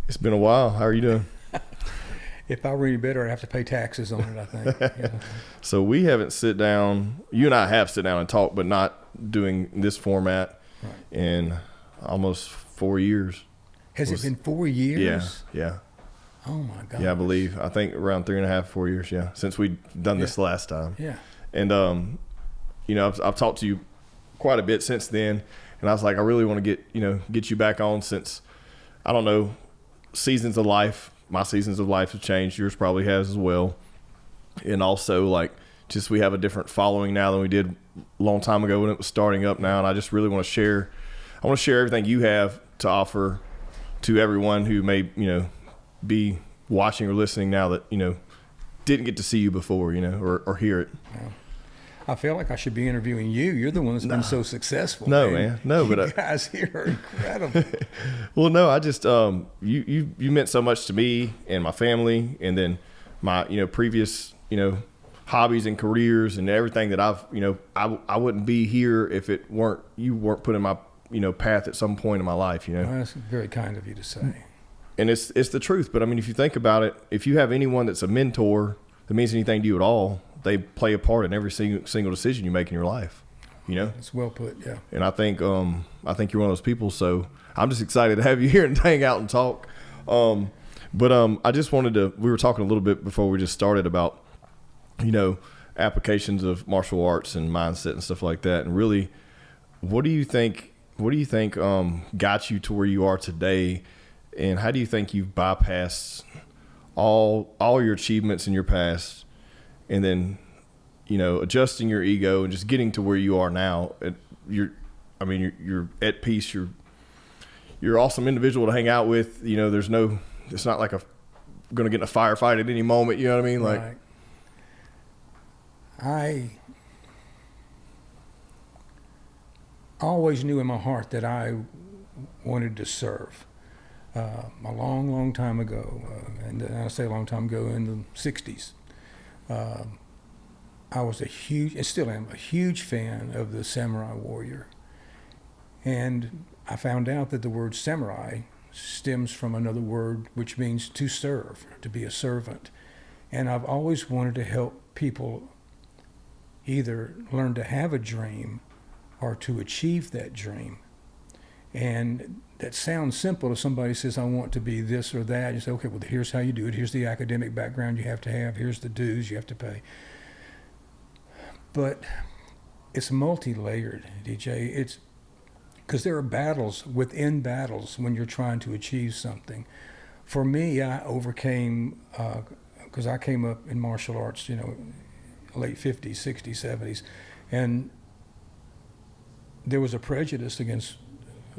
It's been a while. How are you doing? If I were any better, I'd have to pay taxes on it, I think. Yeah. So we haven't sit down. You and I have sit down and talked, but not doing this format in almost 4 years. Has it been 4 years? Yeah. Oh, my God. Yeah, I believe. I think around 3.5, 4 years, yeah, since we've done this last time. Yeah. And, I've talked to you quite a bit since then, and I was like, I really want to get you back on since, I don't know, seasons of life. My seasons of life have changed. Yours probably has as well. And also, just we have a different following now than we did a long time ago when it was starting up now. And I just really want to share everything you have to offer to everyone who may, be watching or listening now that, didn't get to see you before, or hear it. Yeah. I feel like I should be interviewing you. You're the one that's been so successful. No, man. No, you but guys here are incredible. Well, no, I just you meant so much to me and my family, and then my previous hobbies and careers and everything that I've I wouldn't be here if you weren't put in my path at some point in my life. Well, that's very kind of you to say. And it's the truth. But I mean, if you think about it, if you have anyone that's a mentor that means anything to you at all, they play a part in every single decision you make in your life. It's well put, yeah. And I think you're one of those people. So I'm just excited to have you here and hang out and talk. But I just wanted to. We were talking a little bit before we just started about applications of martial arts and mindset and stuff like that. And really, what do you think got you to where you are today? And how do you think you've bypassed all your achievements in your past, and then, adjusting your ego and just getting to where you are now? You're at peace. You're an awesome individual to hang out with. It's not like going to get in a firefight at any moment. You know what I mean? Right. I always knew in my heart that I wanted to serve. A long, long time ago, and I say a long time ago, in the 60s, I was and still am, a huge fan of the samurai warrior. And I found out that the word samurai stems from another word which means to serve, to be a servant. And I've always wanted to help people either learn to have a dream or to achieve that dream. And that sounds simple if somebody says, I want to be this or that. You say, okay, well, here's how you do it. Here's the academic background you have to have. Here's the dues you have to pay. But it's multi-layered, DJ. It's because there are battles within battles when you're trying to achieve something. For me, I overcame, because I came up in martial arts, late 50s, 60s, 70s. And there was a prejudice against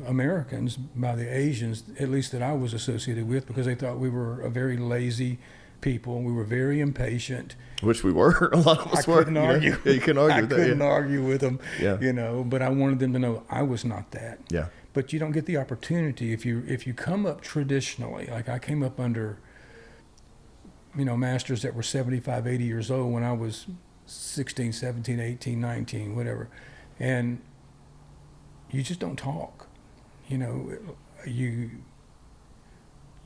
Americans by the Asians, at least that I was associated with, because they thought we were a very lazy people. We were very impatient. Which we were. A lot of us were. I couldn't argue. Yeah, you couldn't argue with that. I couldn't argue with them. Yeah. But I wanted them to know I was not that. Yeah. But you don't get the opportunity if you come up traditionally. Like I came up under, masters that were 75, 80 years old when I was 16, 17, 18, 19, whatever. And you just don't talk. You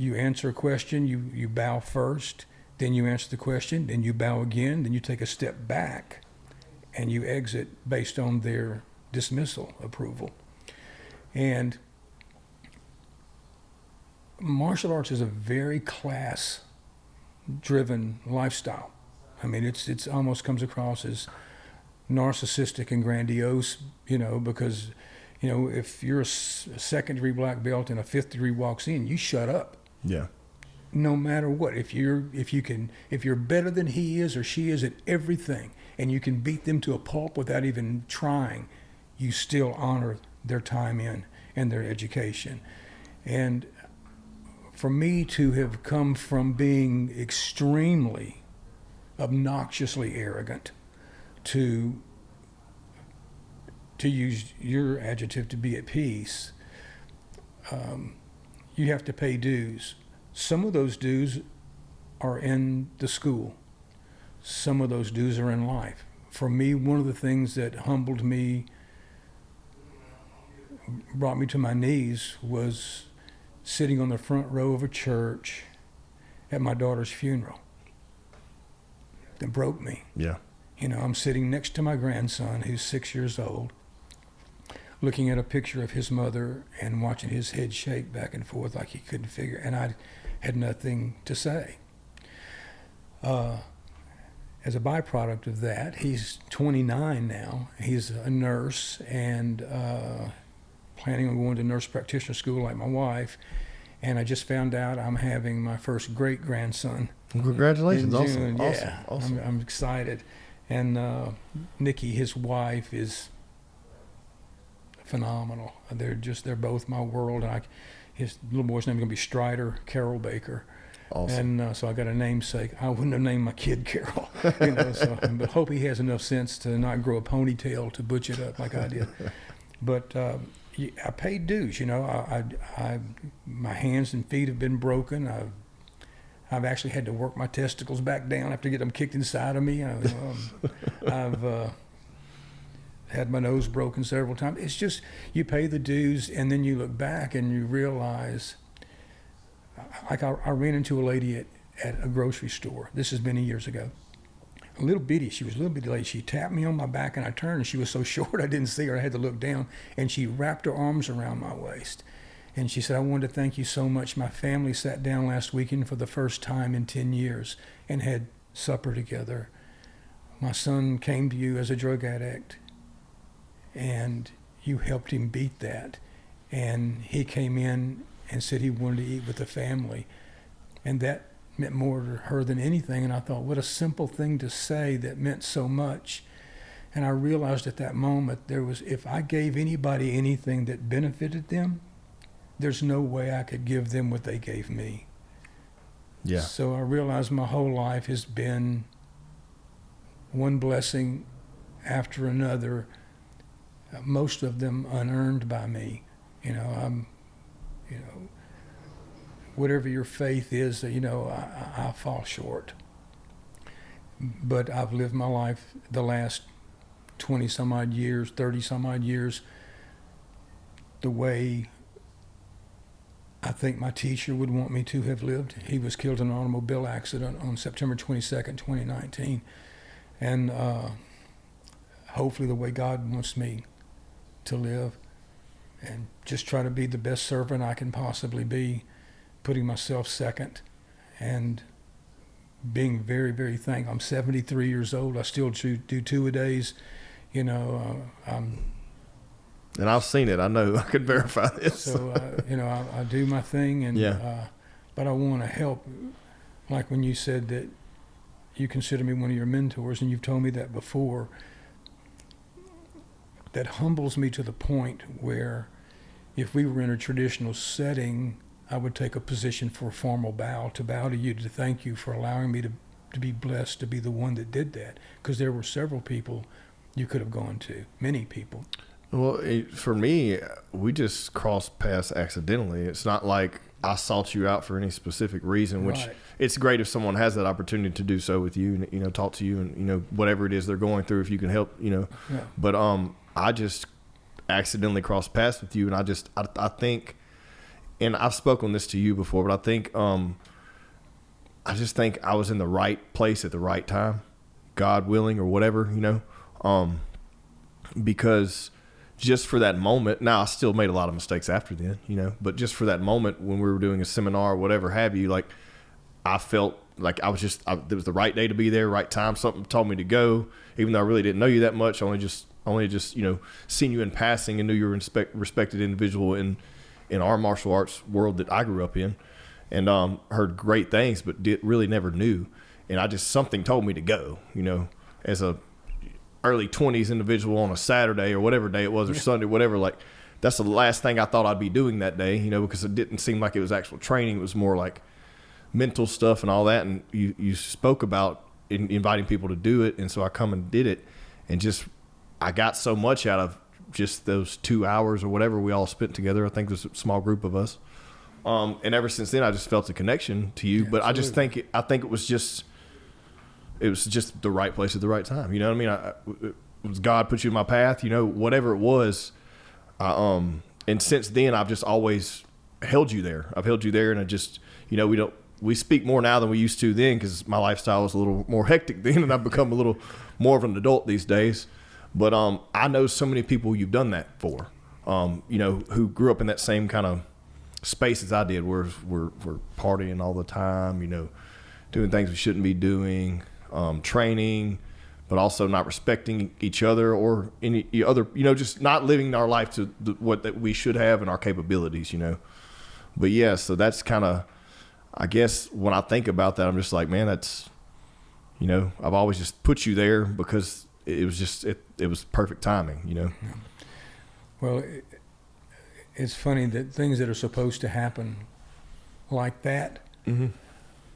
answer a question, you bow first, then you answer the question, then you bow again, then you take a step back, and you exit based on their dismissal approval. And martial arts is a very class-driven lifestyle. I mean, it's almost comes across as narcissistic and grandiose, because if you're a second-degree black belt and a fifth-degree walks in, you shut up. Yeah. No matter what, if you're better than he is or she is at everything, and you can beat them to a pulp without even trying, you still honor their time in and their education. And for me to have come from being extremely, obnoxiously arrogant to use your adjective, to be at peace, you have to pay dues. Some of those dues are in the school. Some of those dues are in life. For me, one of the things that humbled me, brought me to my knees, was sitting on the front row of a church at my daughter's funeral. That broke me. Yeah. I'm sitting next to my grandson, who's 6 years old, looking at a picture of his mother and watching his head shake back and forth like he couldn't figure, and I had nothing to say. As a byproduct of that, he's 29 now. He's a nurse and planning on going to nurse practitioner school like my wife. And I just found out I'm having my first great-grandson. Congratulations. In June. Awesome. Yeah, Awesome. I'm excited. And Nikki, his wife, is phenomenal. They're both my world. And his little boy's name is going to be Strider Carroll Baker. Awesome. And so I got a namesake. I wouldn't have named my kid Carroll, but hope he has enough sense to not grow a ponytail to butch it up like I did. But I paid dues. My hands and feet have been broken. I've actually had to work my testicles back down after getting them kicked inside of me. I've had my nose broken several times. It's just, you pay the dues, and then you look back and you realize. Like I ran into a lady at a grocery store. This is many years ago. She was a little bitty lady. She tapped me on my back and I turned, and she was so short I didn't see her. I had to look down, and she wrapped her arms around my waist. And she said, "I wanted to thank you so much. My family sat down last weekend for the first time in 10 years and had supper together. My son came to you as a drug addict, and you helped him beat that. And he came in and said he wanted to eat with the family." And that meant more to her than anything. And I thought, what a simple thing to say that meant so much. And I realized at that moment, if I gave anybody anything that benefited them, there's no way I could give them what they gave me. Yeah. So I realized my whole life has been one blessing after another, most of them unearned by me. Whatever your faith is, I fall short. But I've lived my life the last 20 some odd years, 30 some odd years, the way I think my teacher would want me to have lived. He was killed in an automobile accident on September 22nd, 2019. And hopefully the way God wants me to live, and just try to be the best servant I can possibly be, putting myself second, and being very, very thankful. I'm 73 years old. I still do 2-a-days. And I've seen it. I know. I could verify this. So, I do my thing, and but I want to help. Like when you said that you consider me one of your mentors, and you've told me that before, that humbles me to the point where if we were in a traditional setting, I would take a position for a formal bow to you, to thank you for allowing me to be blessed to be the one that did that. Because there were several people you could have gone to, many people. Well, for me, we just crossed paths accidentally. It's not like I sought you out for any specific reason, which Right. It's great if someone has that opportunity to do so with you, and, talk to you, and, whatever it is they're going through, if you can help, Yeah. But I just accidentally crossed paths with you, and I think, and I've spoken this to you before, but I just think I was in the right place at the right time, God willing or whatever, because just for that moment, now I still made a lot of mistakes after then, but just for that moment when we were doing a seminar or whatever have you, like I felt like it was the right day to be there, right time. Something told me to go, even though I really didn't know you that much. Only just seen you in passing and knew you were a respected individual in our martial arts world that I grew up in, and heard great things, but really never knew. And something told me to go, as a early 20s individual on a Saturday or whatever day it was, or Sunday, whatever, like that's the last thing I thought I'd be doing that day, because it didn't seem like it was actual training. It was more like mental stuff and all that. And you spoke about inviting people to do it. And so I come and did it, and I got so much out of just those 2 hours or whatever we all spent together. I think it was a small group of us. And ever since then, I just felt a connection to you, but absolutely. I think it was just the right place at the right time. You know what I mean? It was God put you in my path, whatever it was. And since then I've just always held you there. I've held you there, and I just, we speak more now than we used to then because my lifestyle was a little more hectic then, and I've become a little more of an adult these days. But I know so many people you've done that for, who grew up in that same kind of space as I did, where we're partying all the time, doing things we shouldn't be doing, training, but also not respecting each other or any other, just not living our life to what that we should have and our capabilities, But yeah, so that's kind of, I guess when I think about that, I'm just like, man, that's, I've always just put you there because it was just, it was perfect timing, Yeah. Well, it's funny that things that are supposed to happen like that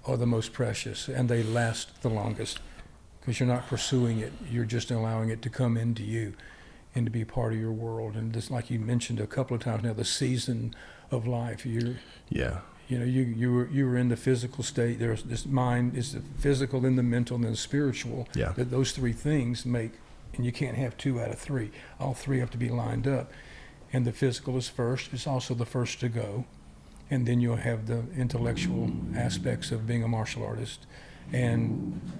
are the most precious, and they last the longest because you're not pursuing it. You're just allowing it to come into you and to be part of your world. And just like you mentioned a couple of times now, the season of life. You were in the physical state. There's this mind is the physical, then the mental, and then the spiritual. Yeah. That those three things make, and you can't have two out of three. All three have to be lined up. And the physical is first. It's also the first to go. And then you'll have the intellectual aspects of being a martial artist,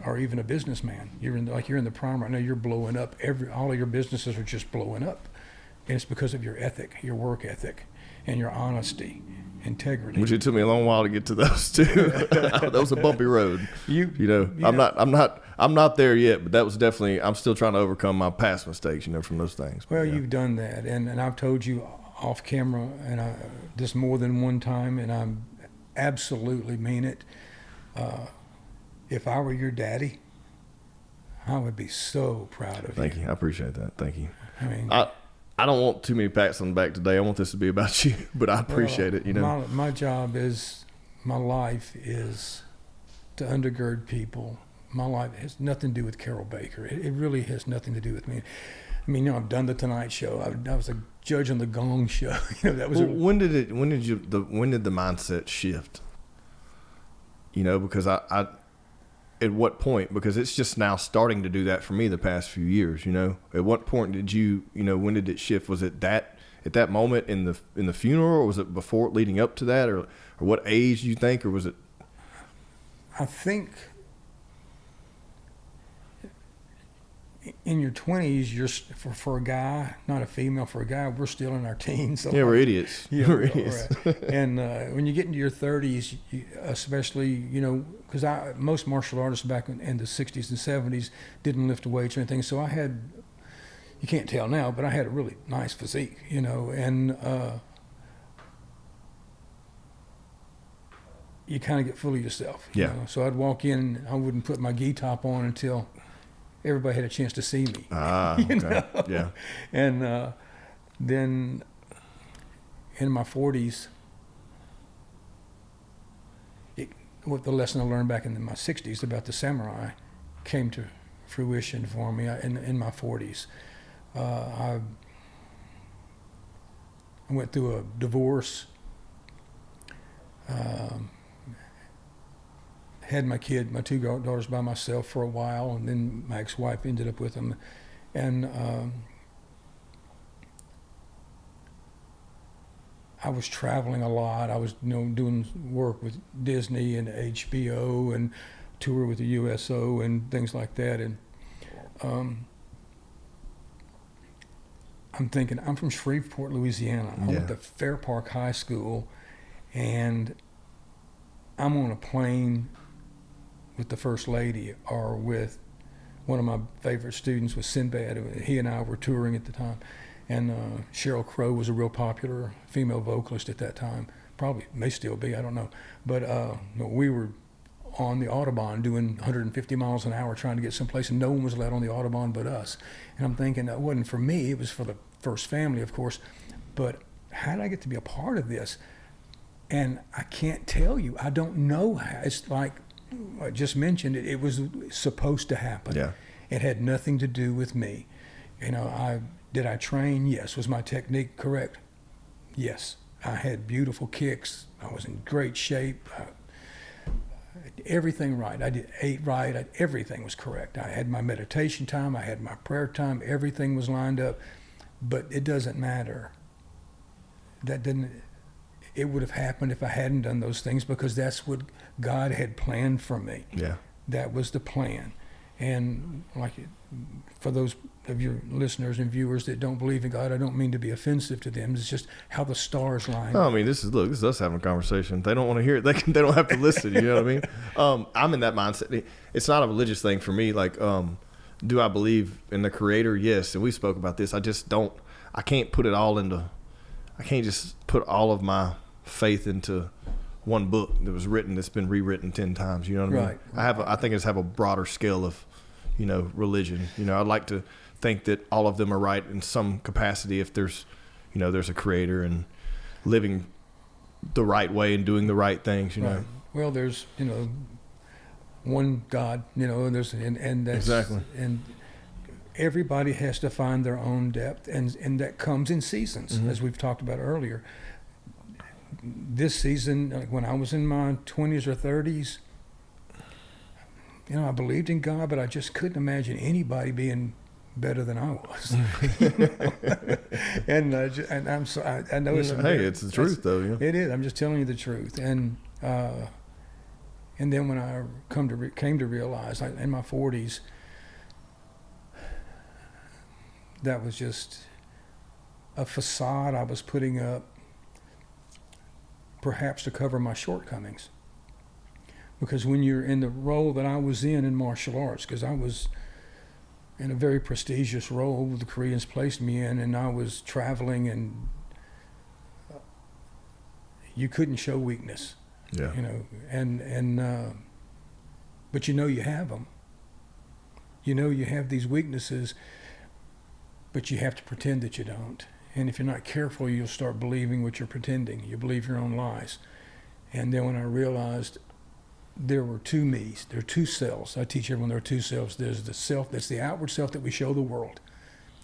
or even a businessman. You're in the prime right now. You're blowing up. All of your businesses are just blowing up, and it's because of your ethic, your work ethic, and your honesty, integrity. Which it took me a long while to get to those too. That was a bumpy road. Yeah. I'm not there yet, but that was definitely. I'm still trying to overcome my past mistakes, from those things. Well, you've done that, and I've told you off camera, and this more than one time, and I absolutely mean it. If I were your daddy, I would be so proud of you. Thank you. I appreciate that. Thank you. I mean, I don't want too many pats on the back today. I want this to be about you, but I appreciate it. My job is, my life is to undergird people. My life has nothing to do with Carroll Baker. It really has nothing to do with me. I mean, I've done the Tonight Show. I was a judge on the Gong Show. That was. When did the mindset shift? Because I at what point? Because it's just now starting to do that for me the past few years. At what point did you? When did it shift? Was it that at that moment in the funeral, or was it before, leading up to that, or what age do you think, or was it? I think in your 20s, you're for a guy, not a female. For a guy, we're still in our teens. So yeah, we're idiots. Yeah, we're idiots. Right. And when you get into your 30s, especially, because most martial artists back in the 60s and 70s didn't lift weights or anything. So I had, you can't tell now, but I had a really nice physique, and you kind of get full of yourself. Yeah. So I'd walk in, I wouldn't put my gi top on until everybody had a chance to see me. Okay. Yeah. And then in my 40s, what the lesson I learned back in my 60s about the samurai came to fruition for me in my 40s. I went through a divorce, had my two daughters by myself for a while, and then my ex-wife ended up with them. And I was traveling a lot. I was doing work with Disney and HBO and tour with the USO and things like that. And I'm thinking, I'm from Shreveport, Louisiana. I went to Fair Park High School, and I'm on a plane with the First Lady, or with one of my favorite students was Sinbad. He and I were touring at the time. And Sheryl Crow was a real popular female vocalist at that time. Probably may still be, I don't know. But we were on the Autobahn doing 150 miles an hour trying to get someplace, and no one was allowed on the Autobahn but us. And I'm thinking, that wasn't for me, it was for the First Family, of course. But how did I get to be a part of this? And I can't tell you. I don't know how. It's like I just mentioned, it was supposed to happen. Yeah. It had nothing to do with me. Did I train? Yes. Was my technique correct? Yes. I had beautiful kicks. I was in great shape. Everything right. I ate right. Everything was correct. I had my meditation time. I had my prayer time. Everything was lined up. But it doesn't matter. it would have happened if I hadn't done those things, because that's what God had planned for me. Yeah. That was the plan. And like, for those of your listeners and viewers that don't believe in God, I don't mean to be offensive to them. It's just how the stars line. No, I mean, this is us having a conversation. They don't want to hear it. They don't have to listen. You know what I mean? I'm in that mindset. It's not a religious thing for me. Like, do I believe in the Creator? Yes. And we spoke about this. I just don't. I can't put it all into. I can't just put all of my faith into one book that was written that's been rewritten 10 times. You know what I mean? Right. I think I just have a broader scale of, religion. I'd like to think that all of them are right in some capacity if there's a Creator and living the right way and doing the right things. Right. Well, there's one God. And there's and that's exactly. And everybody has to find their own depth, and that comes in seasons, as we've talked about earlier. This season, when I was in my 20s or 30s, I believed in God, but I just couldn't imagine anybody being better than I was. And I'm sorry, I know it's it's the truth, though. Yeah. It is. I'm just telling you the truth. And then when I came to realize, in my 40s, that was just a facade I was putting up, perhaps to cover my shortcomings. Because when you're in the role that I was in martial arts, because I was in a very prestigious role the Koreans placed me in, and I was traveling, and you couldn't show weakness. Yeah. But you have them. You have these weaknesses, but you have to pretend that you don't. And if you're not careful, you'll start believing what you're pretending. You believe your own lies. And then when I realized there were two me's, there are two selves. I teach everyone there are two selves. There's the self that's the outward self that we show the world.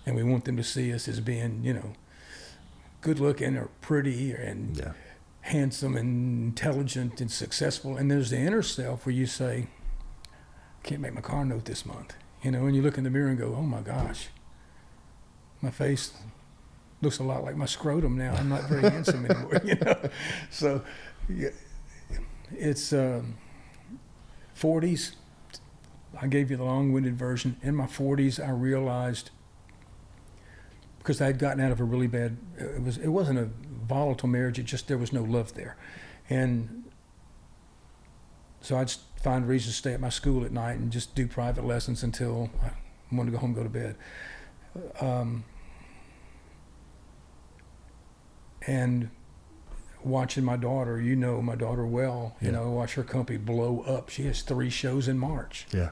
And we want them to see us as being, good looking or pretty and handsome and intelligent and successful. And there's the inner self where you say, I can't make my car note this month. And you look in the mirror and go, oh my gosh, my face looks a lot like my scrotum now. I'm not very handsome anymore, So it's 40s. I gave you the long-winded version. In my 40s, I realized, because I had gotten out of a really bad, it wasn't a volatile marriage, it just, there was no love there. And so I'd find reasons to stay at my school at night and just do private lessons until I wanted to go home and go to bed. And watching my daughter, my daughter well, watch her company blow up. She has 3 shows in March. Yeah.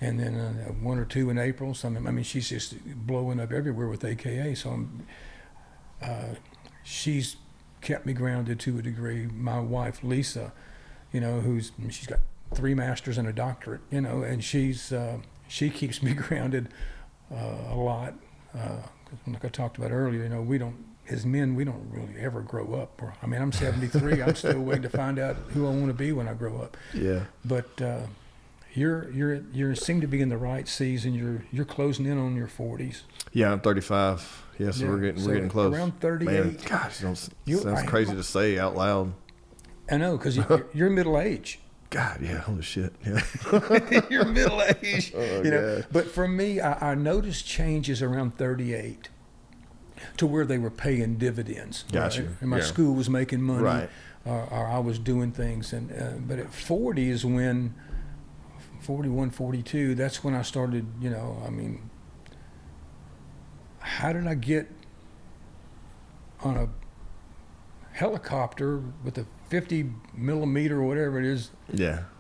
And then 1 or 2 in April. She's just blowing up everywhere with AKA. So she's kept me grounded to a degree. My wife, Lisa, she's got 3 masters and a doctorate, and she keeps me grounded a lot. Like I talked about earlier, as men, we don't really ever grow up. I'm 73. I'm still waiting to find out who I want to be when I grow up. Yeah. But you seem to be in the right season. You're closing in on your 40s. Yeah, I'm 35. Yes, yeah, we're getting close. Around 38. Man, gosh, sounds crazy to say out loud. I know, because you're middle age. God, yeah, holy shit, yeah. You're middle age, God. But for me, I noticed changes around 38 to where they were paying dividends. Gotcha. Right? And my school was making money, right. Or I was doing things. But at 40 is when, 41, 42, that's when I started, how did I get on a helicopter with a 50 millimeter or whatever it is,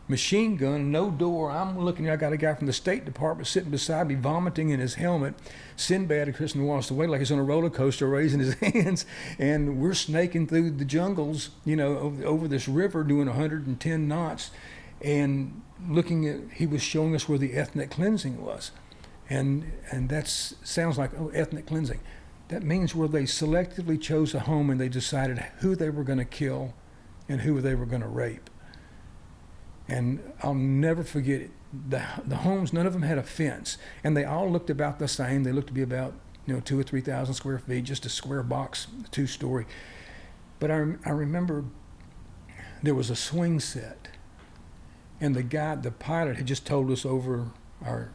machine gun, no door. I'm looking, I got a guy from the State Department sitting beside me, vomiting in his helmet. Sinbad and Kristen Wallace away like he's on a roller coaster, raising his hands, and we're snaking through the jungles, over this river doing 110 knots, and he was showing us where the ethnic cleansing was, and that sounds like ethnic cleansing. That means where they selectively chose a home and they decided who they were going to kill and who they were going to rape. And I'll never forget it. The homes, none of them had a fence, and they all looked about the same. They looked to be about 2,000 or 3,000 square feet, just a square box, 2-story. But I remember there was a swing set, and the pilot had just told us over our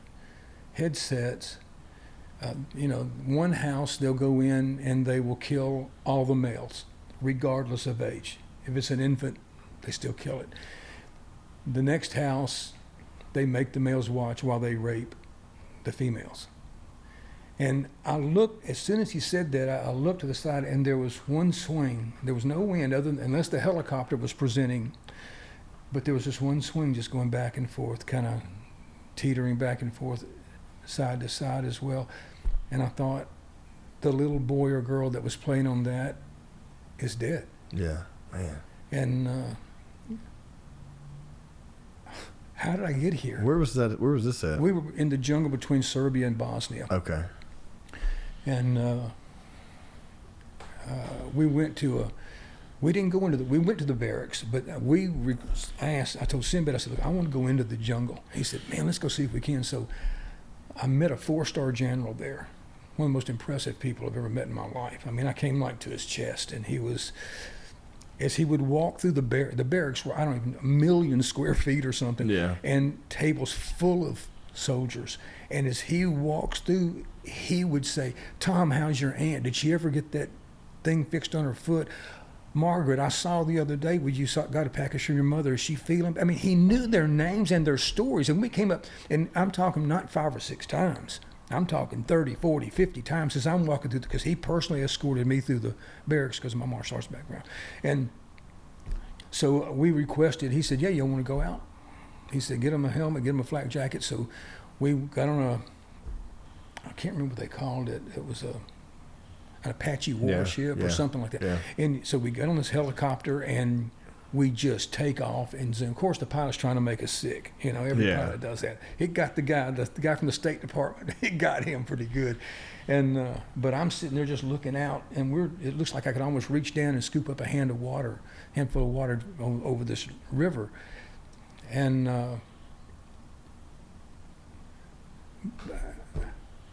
headsets, one house they'll go in and they will kill all the males, regardless of age. If it's an infant, they still kill it. The next house, they make the males watch while they rape the females. And I looked, as soon as he said that, I looked to the side, and there was one swing. There was no wind unless the helicopter was presenting, but there was just one swing just going back and forth, kind of teetering back and forth, side to side as well. And I thought, the little boy or girl that was playing on that is dead. Yeah, man. And how did I get here? Where was this at? We were in the jungle between Serbia and Bosnia. Okay. And we went to we went to the barracks, but I told Sinbad, I said, look, I want to go into the jungle. He said, man, let's go see if we can. So I met a 4-star general there, one of the most impressive people I've ever met in my life. I mean, I came like to his chest, and he was, as he would walk through the barracks were, I don't even, 1 million square feet or something, yeah, and tables full of soldiers. And as he walks through, he would say, Tom, how's your aunt? Did she ever get that thing fixed on her foot? Margaret, I saw the other day when you got a package from your mother. Is she feeling? I mean, he knew their names and their stories. And we came up, and I'm talking not 5 or 6 times. I'm talking 30, 40, 50 times as I'm walking through, because he personally escorted me through the barracks because of my martial arts background. And so we requested, he said, yeah, you want to go out? He said, get him a helmet, get him a flak jacket. So we got on I can't remember what they called it. It was an Apache warship or something like that. Yeah. And so we got on this helicopter and we just take off. And of course the pilot's trying to make us sick. Every pilot does that. It got the guy from the State Department, it got him pretty good. And but I'm sitting there just looking out, and it looks like I could almost reach down and scoop up a handful of water over this river. And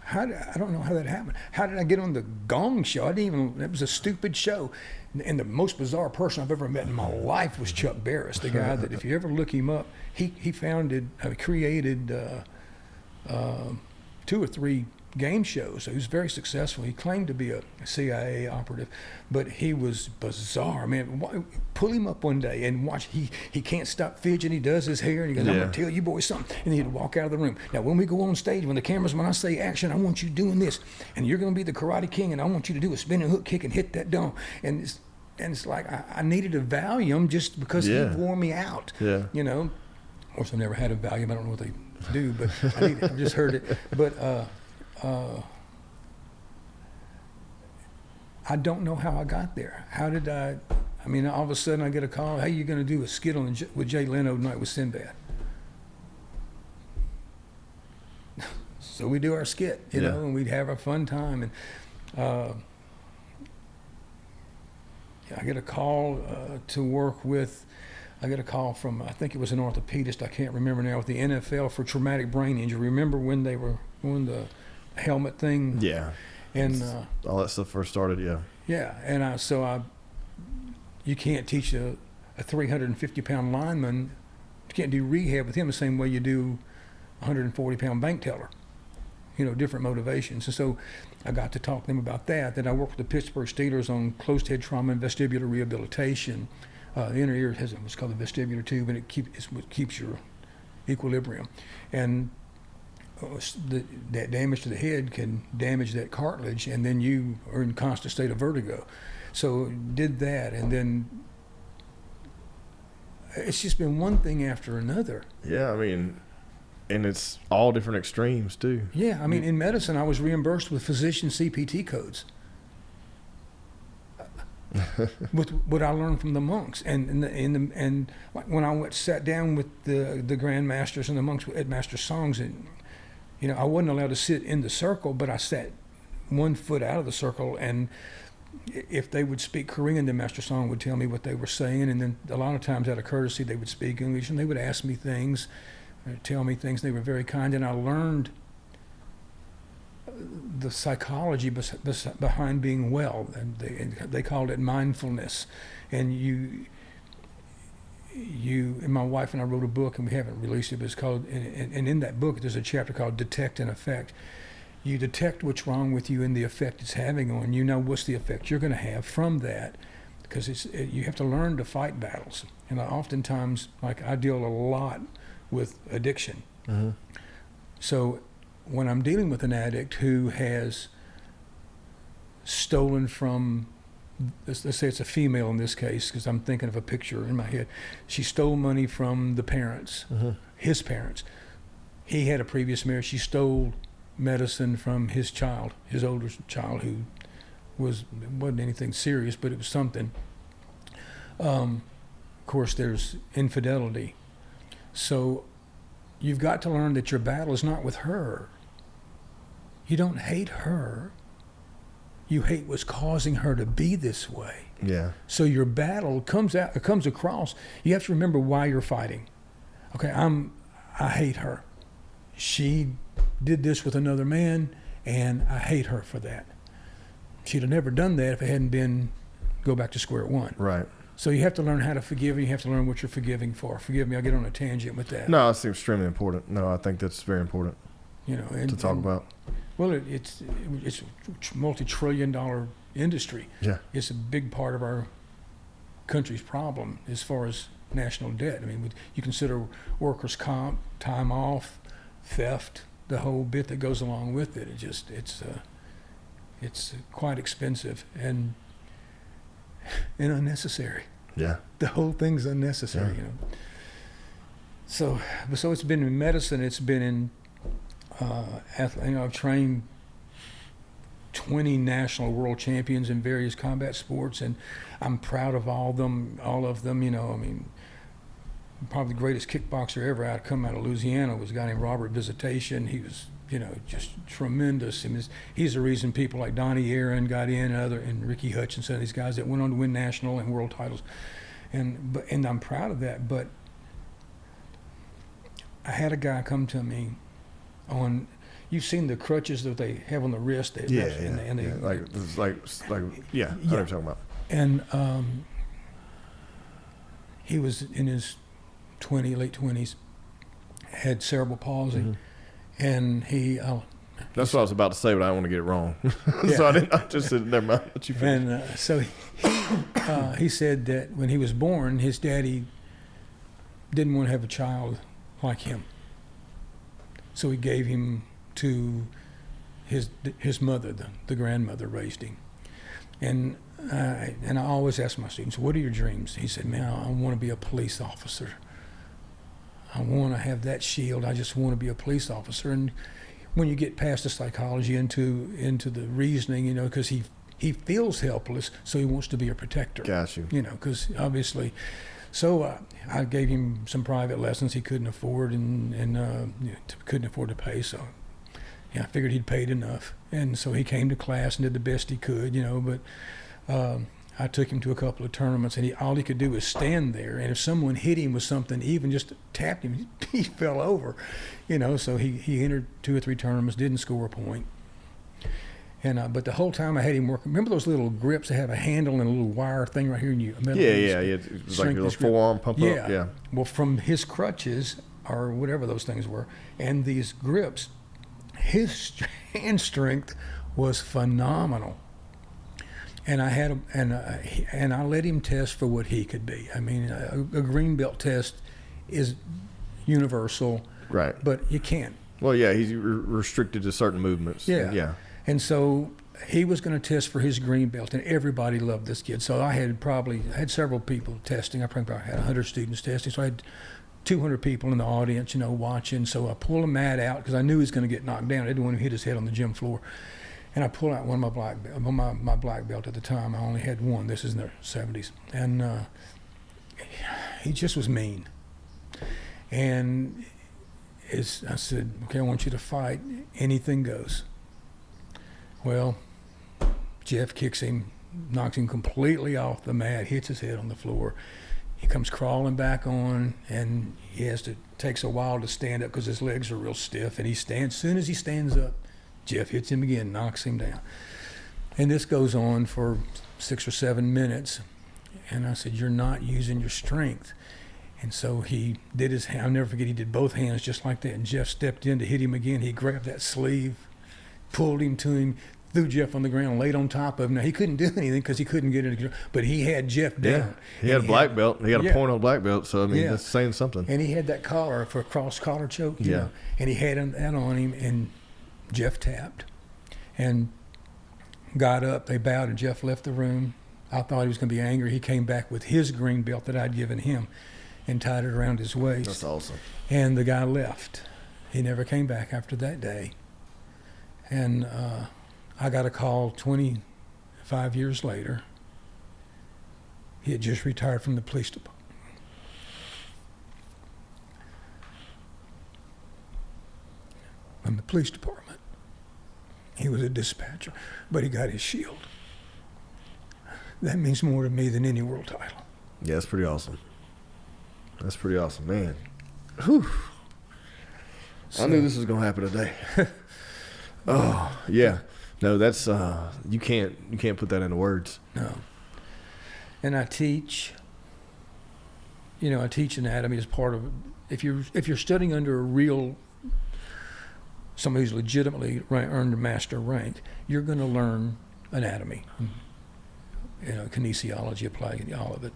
I don't know how that happened. How did I get on the Gong Show? It was a stupid show. And the most bizarre person I've ever met in my life was Chuck Barris, the guy that, if you ever look him up, he created 2 or 3 game shows. So he was very successful. He claimed to be a CIA operative, but he was bizarre. Man, pull him up one day and watch. He can't stop fidgeting. He does his hair, and he goes, I'm going to tell you boys something. And he'd walk out of the room. Now, when we go on stage, when I say action, I want you doing this. And you're going to be the Karate King, and I want you to do a spinning hook kick and hit that dome. And it's like I needed a Valium just because he wore me out. Yeah. Of course, I've never had a Valium. I don't know what they do, but I've just heard it. But I don't know how I got there. How did all of a sudden I get a call, hey, you're going to do a skit with Jay Leno tonight with Sinbad. So we do our skit, and we'd have a fun time. And I get a call to work with, I get a call from, I think it was an orthopedist, I can't remember now, with the NFL for traumatic brain injury. Remember when they were doing the helmet thing? Yeah. And all that stuff first started, Yeah, and you can't teach a 350-pound lineman, you can't do rehab with him the same way you do a 140-pound bank teller. Different motivations. And so I got to talk to them about that. Then I worked with the Pittsburgh Steelers on closed head trauma and vestibular rehabilitation. The inner ear has what's called the vestibular tube, and it's what keeps your equilibrium. And that damage to the head can damage that cartilage, and then you are in constant state of vertigo. So did that, and then it's just been one thing after another. Yeah, and it's all different extremes too. Yeah, in medicine, I was reimbursed with physician CPT codes with what I learned from the monks, and when I sat down with the Grandmasters and the monks at Master Songs, and I wasn't allowed to sit in the circle, but I sat 1 foot out of the circle, and if they would speak Korean, then Master Song would tell me what they were saying, and then a lot of times out of courtesy they would speak English, and they would ask me things, tell me things. They were very kind, and I learned the psychology behind being well, and they called it mindfulness. And you and my wife and I wrote a book, and we haven't released it, but it's called, and in that book there's a chapter called Detect and Effect. You detect what's wrong with you and the effect it's having on you. Now what's the effect you're going to have from that, because you have to learn to fight battles. And oftentimes, like, I deal a lot with addiction. Mm-hmm. So when I'm dealing with an addict who has stolen from, let's say it's a female in this case, because I'm thinking of a picture in my head. She stole money from the parents, Mm-hmm. his parents. He had a previous marriage. She stole medicine from his child, his older child, who wasn't anything serious, but it was something. Of course, there's infidelity. So you've got to learn that your battle is not with her. You don't hate her. You hate what's causing her to be this way. Yeah. So your battle comes across. You have to remember why you're fighting. Okay, I hate her. She did this with another man, and I hate her for that. She'd have never done that if it hadn't been go back to square one. Right. So you have to learn how to forgive, and you have to learn what you're forgiving for. Forgive me, I'll get on a tangent with that. No, it's extremely important. No, I think that's very important You know, to talk about. Well, it's a multi-trillion-dollar industry. Yeah. It's a big part of our country's problem as far as national debt. I mean, you consider workers' comp, time off, theft, the whole bit that goes along with it. It's quite expensive and unnecessary. Yeah. The whole thing's unnecessary, Yeah. you know. So it's been in medicine. It's been in I've trained 20 national world champions in various combat sports, and I'm proud of all of them. You know, I mean, probably the greatest kickboxer ever come out of Louisiana was a guy named Robert Visitacion. He was, you know, just tremendous. I mean, he's the reason people like Donnie Aaron got in, and Ricky Hutchinson, these guys that went on to win national and world titles. And I'm proud of that. But I had a guy come to me on, you've seen the crutches that they have on the wrist. I know what you're talking about. And he was in his late 20s, had cerebral palsy, Mm-hmm. and That's what I was about to say, but I don't want to get it wrong. Yeah. So I just said, never mind. Let you finish. And so he said that when he was born, his daddy didn't want to have a child like him. So he gave him to his mother, the grandmother raised him. And I always ask my students, what are your dreams? He said, man, I want to be a police officer. I want to have that shield. I just want to be a police officer. And when you get past the psychology into the reasoning, you know, because he feels helpless, so he wants to be a protector. Got you. You know, because obviously, so I gave him some private lessons he couldn't afford and couldn't afford to pay. So yeah, I figured he'd paid enough, and so he came to class and did the best he could, you know. But I took him to a couple of tournaments, and all he could do was stand there. And if someone hit him with something, even just tapped him, he fell over, you know. So he entered 2 or 3 tournaments, didn't score a point. And but the whole time I had him working. Remember those little grips that have a handle and a little wire thing right here, and you Yeah. It was like your little forearm pump up. Yeah. Well, from his crutches or whatever those things were, and these grips, his hand strength was phenomenal. And I had him, and I let him test for what he could be. I mean, a green belt test is universal, Right. but you can't. Well, yeah, he's restricted to certain movements. Yeah. Yeah. And so he was going to test for his green belt, and everybody loved this kid. So I had several people testing. I probably had 100 students testing. So I had 200 people in the audience, you know, watching. So I pulled a mat out because I knew he was going to get knocked down. I didn't want him to hit his head on the gym floor. And I pulled out one of my black belt at the time. I only had one. This is in the 70s. And he just was mean. And I said, okay, I want you to fight. Anything goes. Well, Jeff kicks him, knocks him completely off the mat, hits his head on the floor. He comes crawling back on, and takes a while to stand up because his legs are real stiff. And he stands. As soon as he stands up, Jeff hits him again, knocks him down. And this goes on for 6 or 7 minutes. And I said, you're not using your strength. And so he did his hand. I'll never forget, he did both hands just like that. And Jeff stepped in to hit him again. He grabbed that sleeve, pulled him to him, threw Jeff on the ground, laid on top of him. Now, he couldn't do anything because he couldn't get it, but he had Jeff down. He had a black belt. He had a point on black belt. So, I mean, that's saying something. And he had that collar for a cross collar choke. You know? And he had that on him, and Jeff tapped and got up. They bowed, and Jeff left the room. I thought he was going to be angry. He came back with his green belt that I'd given him and tied it around his waist. That's awesome. And the guy left. He never came back after that day. And I got a call 25 years later. He had just retired from the police department. From the police department. He was a dispatcher, but he got his shield. That means more to me than any world title. Yeah, that's pretty awesome. That's pretty awesome, man. Whew. I knew this was going to happen today. Oh, yeah. No, that's you can't put that into words. No. And I teach. I teach anatomy as part of. If you're studying under a real somebody who's legitimately earned a master rank, you're going to learn anatomy. Kinesiology, applying all of it,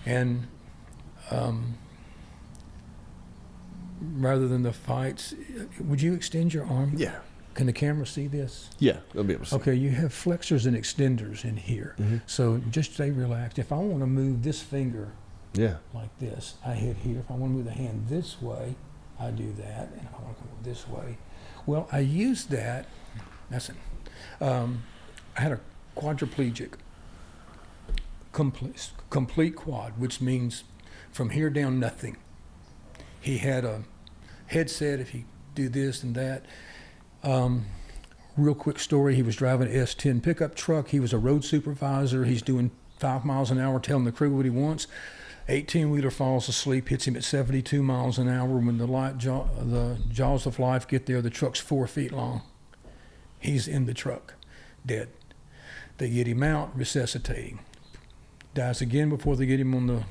and rather than the fights, would you extend your arm? Yeah. Can the camera see this? Yeah, they'll be able to see. Okay, you have flexors and extenders in here. Mm-hmm. So just stay relaxed. If I want to move this finger like this, I hit here. If I want to move the hand this way, I do that. And if I want to come this way, well, I use that. I had a quadriplegic, complete quad, which means from here down nothing. He had a headset if he do this and that. Real quick story, he was driving an S10 pickup truck. He was a road supervisor. He's doing 5 miles an hour, telling the crew what he wants. 18-wheeler falls asleep, hits him at 72 miles an hour. When the jaws of life get there, the truck's 4 feet long. He's in the truck, dead. They get him out, resuscitating. Dies again before they get him on the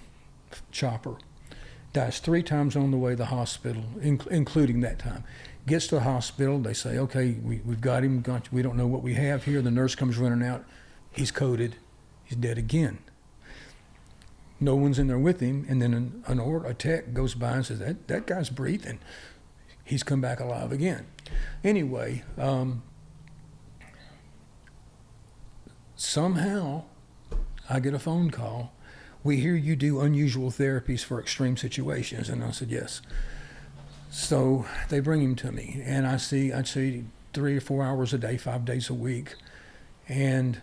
chopper. Dies 3 times on the way to the hospital, including that time. Gets to the hospital, they say, okay, we've got him, we don't know what we have here. The nurse comes running out, he's coded, he's dead again. No one's in there with him, and then a tech goes by and says, that guy's breathing. He's come back alive again. Anyway, somehow I get a phone call. We hear you do unusual therapies for extreme situations. And I said, yes. So they bring him to me, and I'd see 3 or 4 hours a day, 5 days a week. And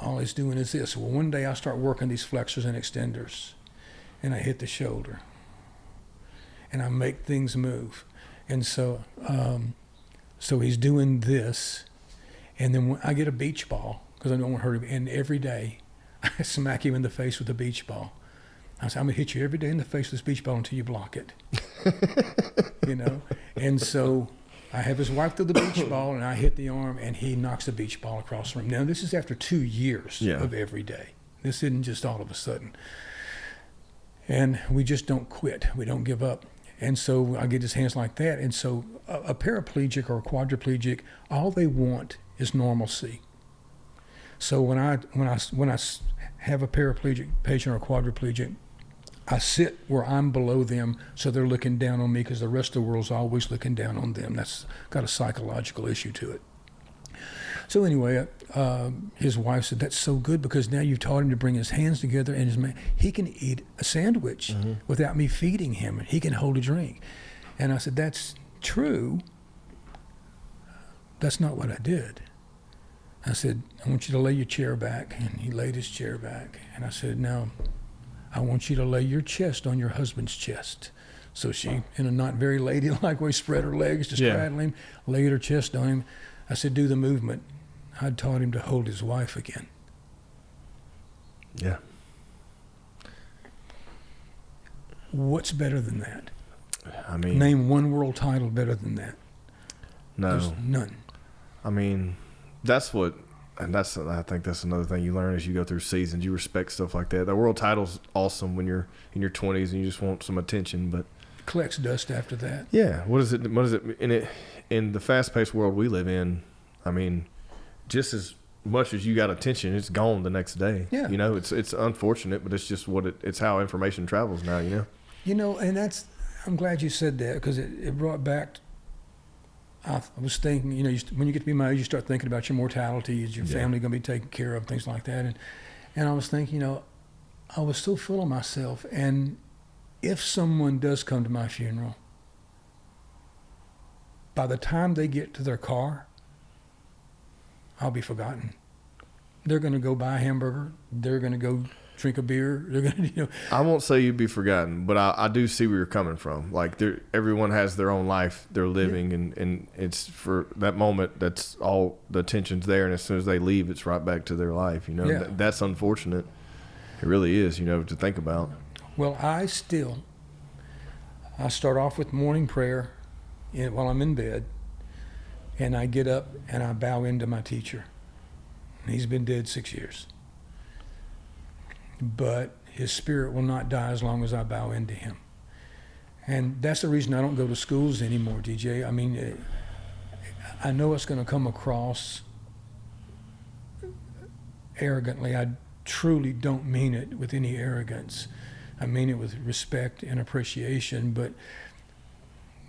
all he's doing is this. Well, one day I start working these flexors and extenders, and I hit the shoulder, and I make things move. And so he's doing this, and then when I get a beach ball, because I don't want to hurt him, and every day I smack him in the face with a beach ball. I said, I'm going to hit you every day in the face with this beach ball until you block it. And so I have his wife throw the beach ball, and I hit the arm, and he knocks the beach ball across the room. Now, this is after 2 years of every day. This isn't just all of a sudden. And we just don't quit. We don't give up. And so I get his hands like that. And so a paraplegic or a quadriplegic, all they want is normalcy. So when I have a paraplegic patient or a quadriplegic, I sit where I'm below them, so they're looking down on me, because the rest of the world's always looking down on them. That's got a psychological issue to it. So anyway, his wife said, that's so good, because now you've taught him to bring his hands together, and he can eat a sandwich without me feeding him. He can hold a drink. And I said, that's true. That's not what I did. I said, I want you to lay your chair back. And he laid his chair back. And I said, now, I want you to lay your chest on your husband's chest. So she, in a not very ladylike way, spread her legs to straddle him, laid her chest on him. I said, do the movement. I'd taught him to hold his wife again. Yeah. What's better than that? I mean, name one world title better than that. No. There's none. I mean, I think that's another thing you learn as you go through seasons. You respect stuff like that. The world title's awesome when you're in your 20s and you just want some attention, but Collects dust after that. yeah, what is it in the fast-paced world we live in? I mean, just as much as you got attention, it's gone the next day. Yeah. You know, it's unfortunate, but it's just it's how information travels now, you know. You know, and I'm glad you said that, because it brought back. I was thinking, you know, when you get to be my age, you start thinking about your mortality. Is your family going to be taken care of, things like that. And I was thinking, you know, I was so full of myself. And if someone does come to my funeral, by the time they get to their car, I'll be forgotten. They're going to go buy a hamburger. They're going to go drink a beer. They're going to, you know. I won't say you'd be forgotten, but I do see where you're coming from. Like, everyone has their own life they're living, and it's for that moment, that's all the attention's there, and as soon as they leave, it's right back to their life, you know. Yeah. That's unfortunate. It really is, you know, to think about. Well, I start off with morning prayer while I'm in bed, and I get up and I bow into my teacher. He's been dead 6 years. But his spirit will not die as long as I bow into him. And that's the reason I don't go to schools anymore, DJ. I mean, I know it's going to come across arrogantly. I truly don't mean it with any arrogance. I mean it with respect and appreciation. But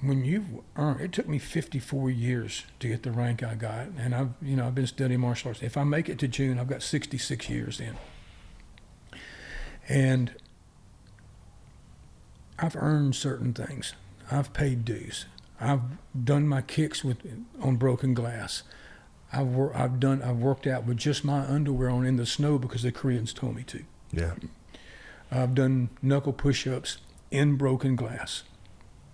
when you've earned, it took me 54 years to get the rank I got. And I've been studying martial arts. If I make it to June, I've got 66 years in. And I've earned certain things. I've paid dues. I've done my kicks on broken glass. I've worked out with just my underwear on in the snow because the Koreans told me to. Yeah. I've done knuckle push-ups in broken glass.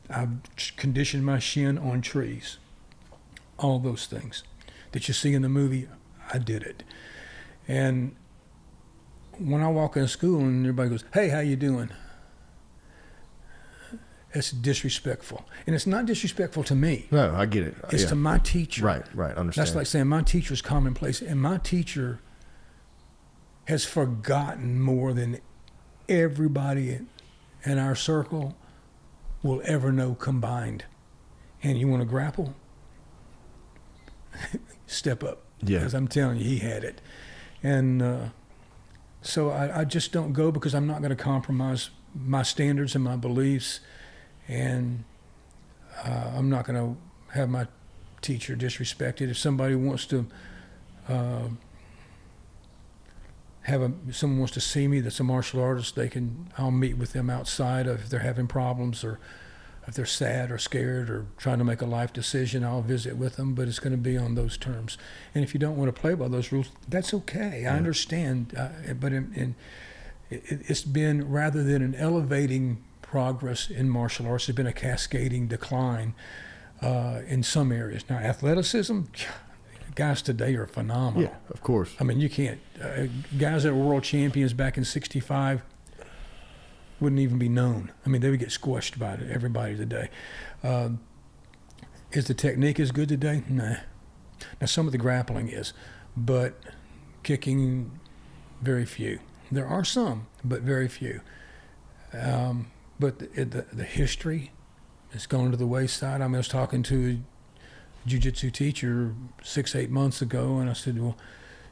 I've conditioned my shin on trees. All those things that you see in the movie, I did it. And when I walk in school and everybody goes, "Hey, how you doing?" It's disrespectful. And it's not disrespectful to me. No, I get it. It's to my teacher. Right, understand. That's like saying my teacher's commonplace, and my teacher has forgotten more than everybody in our circle will ever know combined. And you want to grapple? Step up. Yeah. Because I'm telling you, he had it. And so I just don't go because I'm not going to compromise my standards and my beliefs. And I'm not going to have my teacher disrespected. If somebody wants to someone wants to see me that's a martial artist, I'll meet with them outside if they're having problems, or if they're sad or scared or trying to make a life decision, I'll visit with them, but it's going to be on those terms. And if you don't want to play by those rules, that's okay. Yeah. I understand. But it's been, rather than an elevating progress in martial arts, it's been a cascading decline in some areas. Now, athleticism, guys today are phenomenal. Yeah, of course. I mean, you can't. Guys that were world champions back in '65 wouldn't even be known. I mean, they would get squashed by everybody today. Is the technique as good today? Nah. Now, some of the grappling is, but kicking, very few. There are some, but very few. But the history has gone to the wayside. I mean, I was talking to a jiu-jitsu teacher 6-8 months ago, and I said, well,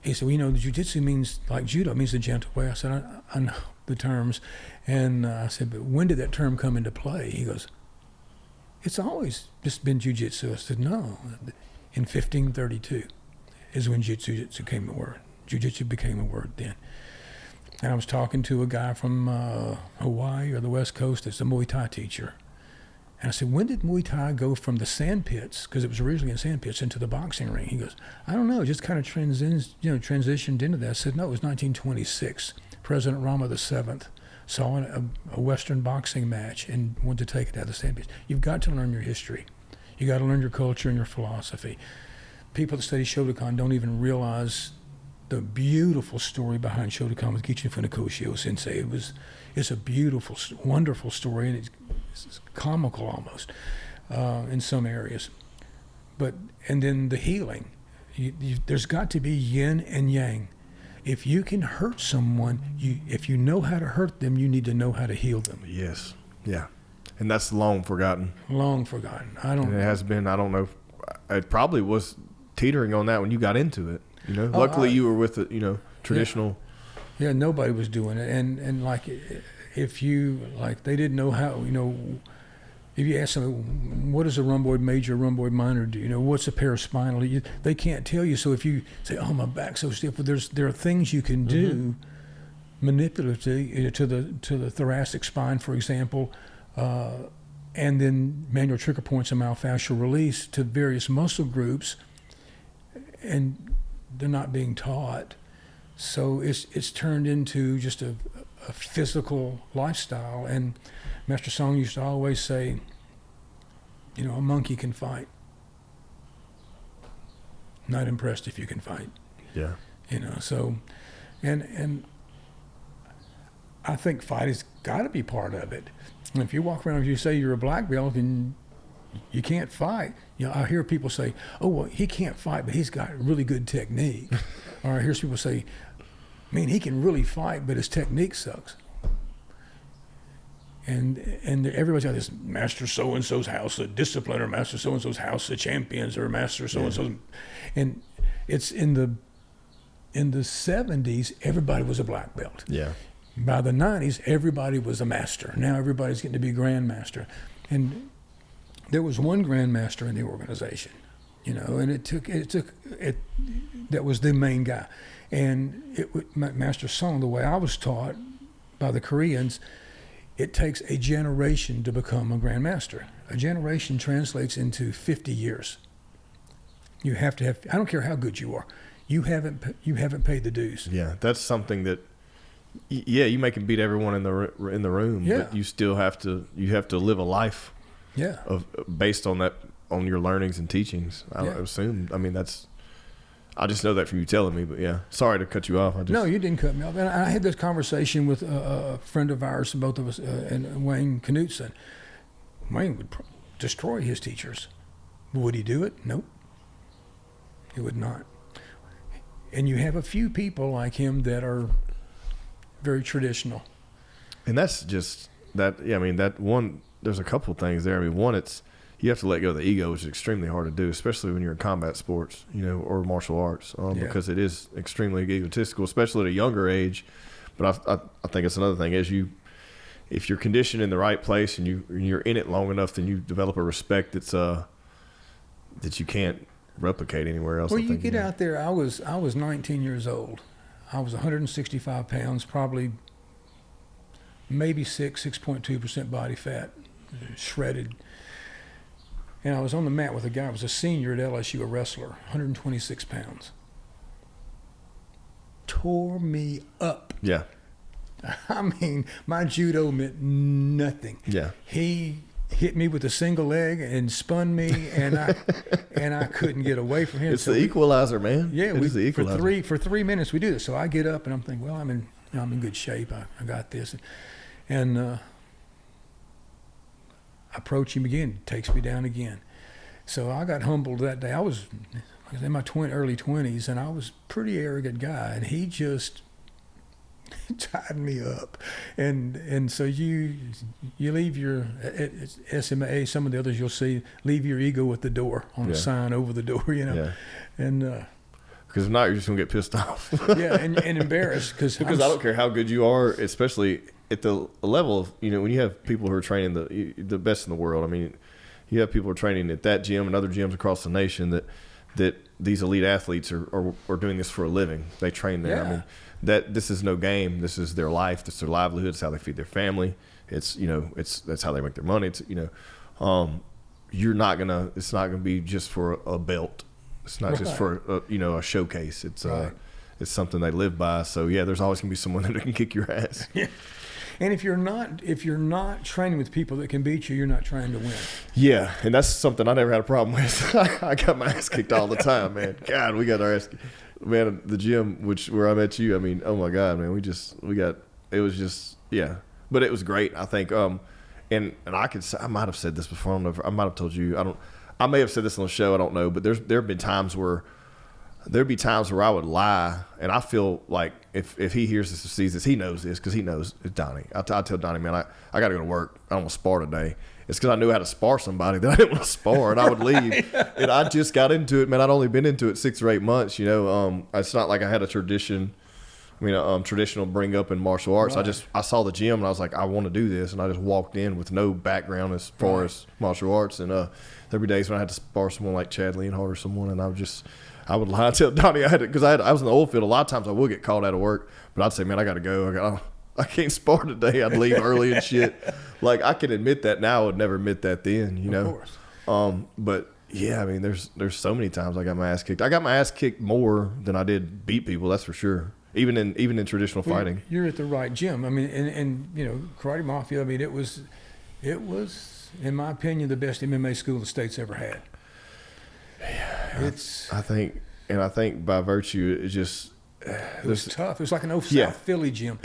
he said, well, you know, the jiu-jitsu means, like judo, it means the gentle way. I said, I know the terms. And I said, but when did that term come into play? He goes, it's always just been jiu-jitsu. I said, no. In 1532 is when jiu-jitsu became a word. Jiu-jitsu became a word then. And I was talking to a guy from Hawaii or the West Coast that's a Muay Thai teacher. And I said, when did Muay Thai go from the sand pits, because it was originally in sand pits, into the boxing ring? He goes, I don't know, it just kind of transitioned into that. I said, no, it was 1926. President Rama VII saw a Western boxing match and wanted to take it out of the sand pits. You've got to learn your history. You got to learn your culture and your philosophy. People that study Shotokan don't even realize the beautiful story behind Shotokan with Gichin Funakoshi Sensei. It's a beautiful, wonderful story, and it's comical almost in some areas. and then the healing. There's got to be yin and yang. If you can hurt someone, if you know how to hurt them, you need to know how to heal them. Yes. Yeah. And that's long forgotten. Long forgotten. It has been, I don't know, it probably was teetering on that when you got into it. Luckily you were with the, traditional. Yeah, nobody was doing it. And like, if you, like, they didn't know how, if you ask them, what does a rhomboid major, rhomboid minor do? What's a paraspinal? They can't tell you. So if you say, oh, my back's so stiff, well, there are things you can do manipulatively to the thoracic spine, for example, and then manual trigger points and myofascial release to various muscle groups, and they're not being taught. So it's turned into just a physical lifestyle. And Master Song used to always say, a monkey can fight. Not impressed if you can fight. Yeah. So, and I think fight has got to be part of it. And if you walk around and you say you're a black belt and you can't fight, I hear people say, oh, well, he can't fight, but he's got really good technique. Or I hear people say, man, he can really fight, but his technique sucks. And everybody's got this master so-and-so's house, a discipliner, master so-and-so's house, the champions, or master so-and-so's. And it's in the 70s, everybody was a black belt. Yeah. By the 90s, everybody was a master. Now everybody's getting to be grandmaster. And there was one grandmaster in the organization, and it took that was the main guy. And Master Song, the way I was taught by the Koreans, it takes a generation to become a grandmaster. A generation translates into 50 years. You have to have, I don't care how good you are, you haven't paid the dues. Yeah, that's something that, you may can beat everyone in the room, but you still have to live a life based on that, on your learnings and teachings. I assume, I just know that from you telling me, but sorry to cut you off. No, you didn't cut me off. And I had this conversation with a friend of ours, both of us, and Wayne Knutson. Wayne would destroy his teachers. Would he do it? Nope. He would not. And you have a few people like him that are very traditional. And that's just that. That one. There's a couple things there. One, it's you have to let go of the ego, which is extremely hard to do, especially when you're in combat sports, or martial arts, because it is extremely egotistical, especially at a younger age. But I think it's another thing if you're conditioned in the right place and you're in it long enough, then you develop a respect that you can't replicate anywhere else. Well, you get out there. I was 19 years old. I was 165 pounds, probably maybe 6.2% body fat, shredded. And I was on the mat with a guy who was a senior at LSU, a wrestler, 126 pounds. Tore me up. Yeah. My judo meant nothing. Yeah. He hit me with a single leg and spun me, and I couldn't get away from him. It's the equalizer, man. Yeah, it is the equalizer. For 3 minutes we do this. So I get up and I'm thinking, well, I'm in good shape. I got this, and I approach him again. Takes me down again. So I got humbled that day. I was in my early 20s, and I was a pretty arrogant guy, and he just tied me up. And so you leave your SMA, some of the others you'll see, leave your ego at the door on a sign over the door, and because if not, you're just gonna get pissed off. and embarrassed because I don't care how good you are, especially at the level of when you have people who are training the best in the world. You have people who are training at that gym and other gyms across the nation that these elite athletes are doing this for a living. They train there. Yeah. That this is no game. This is their life. This is their livelihood. It's how they feed their family. It's that's how they make their money. It's you're not gonna. It's not gonna be just for a belt. It's not just for a showcase. It's it's something they live by. So there's always gonna be someone that can kick your ass. Yeah. And if you're not training with people that can beat you, you're not trying to win. Yeah, and that's something I never had a problem with. I got my ass kicked all the time, man. God, we got our ass kicked. Man, the gym, where I met you, oh my God, man, it was just, but it was great, I think. And I might have said this before, I don't know I might have told you, I may have said this on the show, I don't know, but there'd be times where I would lie, and I feel like if he hears this or sees this, he knows this because he knows it's Donnie. I tell Donnie, man, I got to go to work. I don't want to spar today. It's because I knew how to spar somebody that I didn't want to spar, and I would leave. And I just got into it, man. I'd only been into it 6 or 8 months. It's not like I had a tradition. Traditional bring up in martial arts. Right. I saw the gym and I was like, I want to do this, and I just walked in with no background as far as martial arts. And there'd be days when I had to spar someone like Chad Leonhardt or someone, and I would lie and tell Donnie I had it because I was in the oil field. A lot of times I would get called out of work, but I'd say, man, I got to go. I can't spar today. I'd leave early and shit. Like, I can admit that now. I would never admit that then, Of course. But yeah, I mean, there's so many times I got my ass kicked. I got my ass kicked more than I did beat people. That's for sure. Even in traditional fighting. You're at the right gym. I mean, and Karate Mafia. I mean, it was, in my opinion, the best MMA school the state's ever had. Yeah, I think by virtue, it just it was tough. It was like an old Yeah. South Philly gym.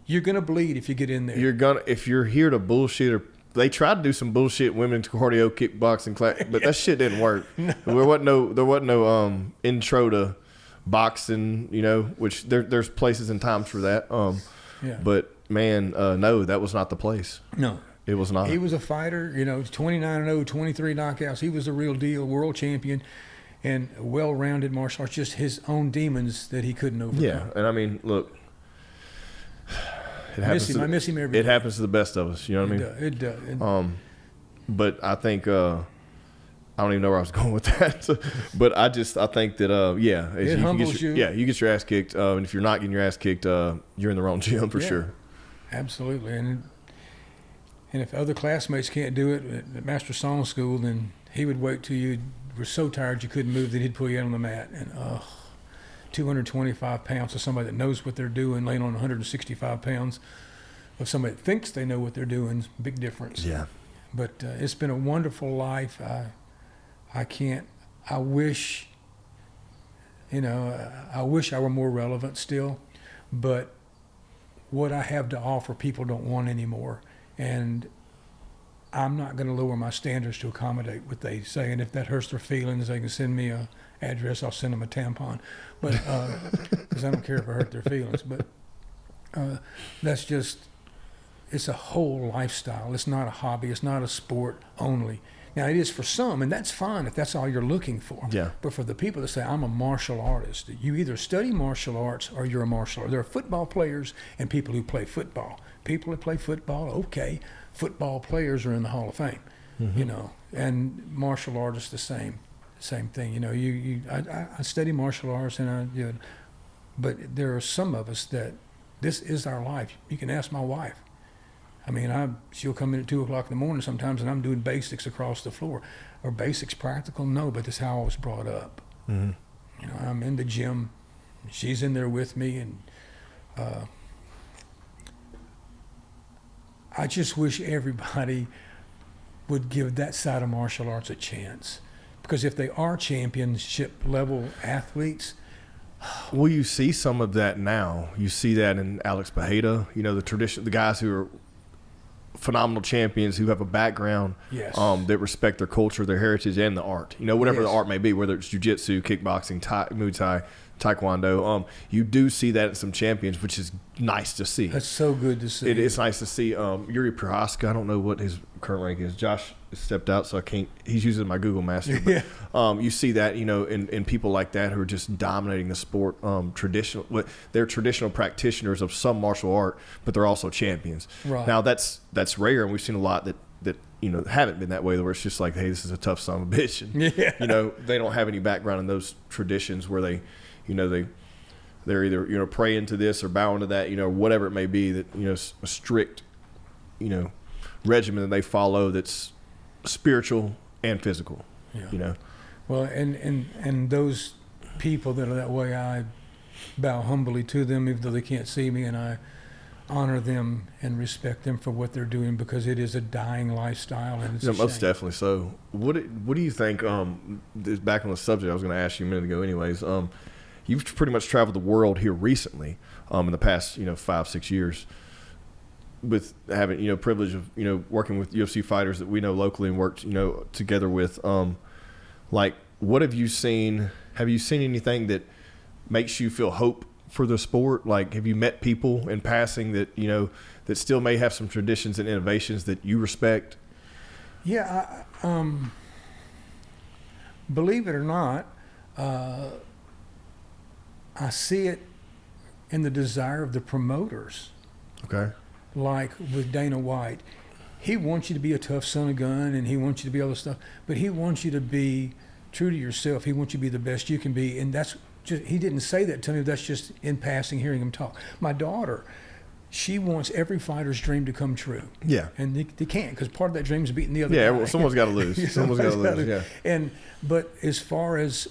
You're gonna bleed if you get in there. If you're here to bullshit, or they tried to do some bullshit women's cardio kickboxing class, but that shit didn't work. No. There wasn't no intro to boxing, which there's places and times for that. But man, no, that was not the place. No, it was not. He was a fighter, 29-0, 23 knockouts. He was the real deal, world champion, and a well-rounded martial arts. Just his own demons that he couldn't overcome. Yeah, and I mean, look, I miss him every day. It happens to the best of us. You know what I mean? It does. But I think. I don't even know where I was going with that, but I think that it humbles you. Yeah, you get your ass kicked, and if you're not getting your ass kicked, you're in the wrong gym for sure. Absolutely, and if other classmates can't do it at Master Song School, then he would wait till you were so tired you couldn't move that he'd pull you out on the mat. And 225 pounds of somebody that knows what they're doing, laying on 165 pounds of somebody that thinks they know what they're doing, is a big difference. Yeah, but it's been a wonderful life. I wish I were more relevant still, but what I have to offer people don't want anymore. And I'm not going to lower my standards to accommodate what they say. And if that hurts their feelings, they can send me a address. I'll send them a tampon, but because I don't care if I hurt their feelings. But that's just, it's a whole lifestyle. It's not a hobby. It's not a sport only. Now, it is for some, and that's fine if that's all you're looking for. Yeah. But for the people that say, I'm a martial artist, you either study martial arts or you're a martial artist. There are football players and people who play football. People that play football, okay, football players are in the Hall of Fame, and martial artists the same thing. I study martial arts and but there are some of us that this is our life. You can ask my wife. I mean, she'll come in at 2 o'clock in the morning sometimes, and I'm doing basics across the floor. Are basics practical? No, but that's how I was brought up. Mm-hmm. I'm in the gym. She's in there with me, and I just wish everybody would give that side of martial arts a chance. Because if they are championship-level athletes... Well, you see some of that now. You see that in Alex Bajeda, the guys who are phenomenal champions who have a background that respect their culture, their heritage, and the art. Whatever the art may be, whether it's jiu-jitsu, kickboxing, Muay Thai, Tae Kwon Do. You do see that in some champions, which is nice to see. That's so good to see. It's nice to see. Yuri Prohaska, I don't know what his current rank is. Josh stepped out, so I can't. He's using my Google Master. But, you see that, in people like that who are just dominating the sport. They're traditional practitioners of some martial art, but they're also champions. Right. Now that's rare, and we've seen a lot that haven't been that way, where it's just like, hey, this is a tough son of a bitch. And, they don't have any background in those traditions where they're either praying to this or bowing to that, whatever it may be, that a strict regimen that they follow that's spiritual and physical. Well, and those people that are that way, I bow humbly to them, even though they can't see me, and I honor them and respect them for what they're doing, because it is a dying lifestyle, and it's most definitely so. What do you think? Back on the subject I was going to ask you a minute ago, anyways. You've pretty much traveled the world here recently, in the past 5-6 years, with having privilege of working with UFC fighters that we know locally and worked together with. Like, what have you seen? Have you seen anything that makes you feel hope for the sport? Like, have you met people in passing that, you know, that still may have some traditions and innovations that you respect? Yeah, believe it or not, I see it in the desire of the promoters. Okay. Like with Dana White, he wants you to be a tough son of gun, and he wants you to be all this stuff, but he wants you to be true to yourself. He wants you to be the best you can be, and that's just, he didn't say that to me. That's just in passing, hearing him talk. My daughter, she wants every fighter's dream to come true. Yeah. And they can't, because part of that dream is beating the other Yeah, guy. well, someone's got to lose. Someone's got to lose, yeah. But as far as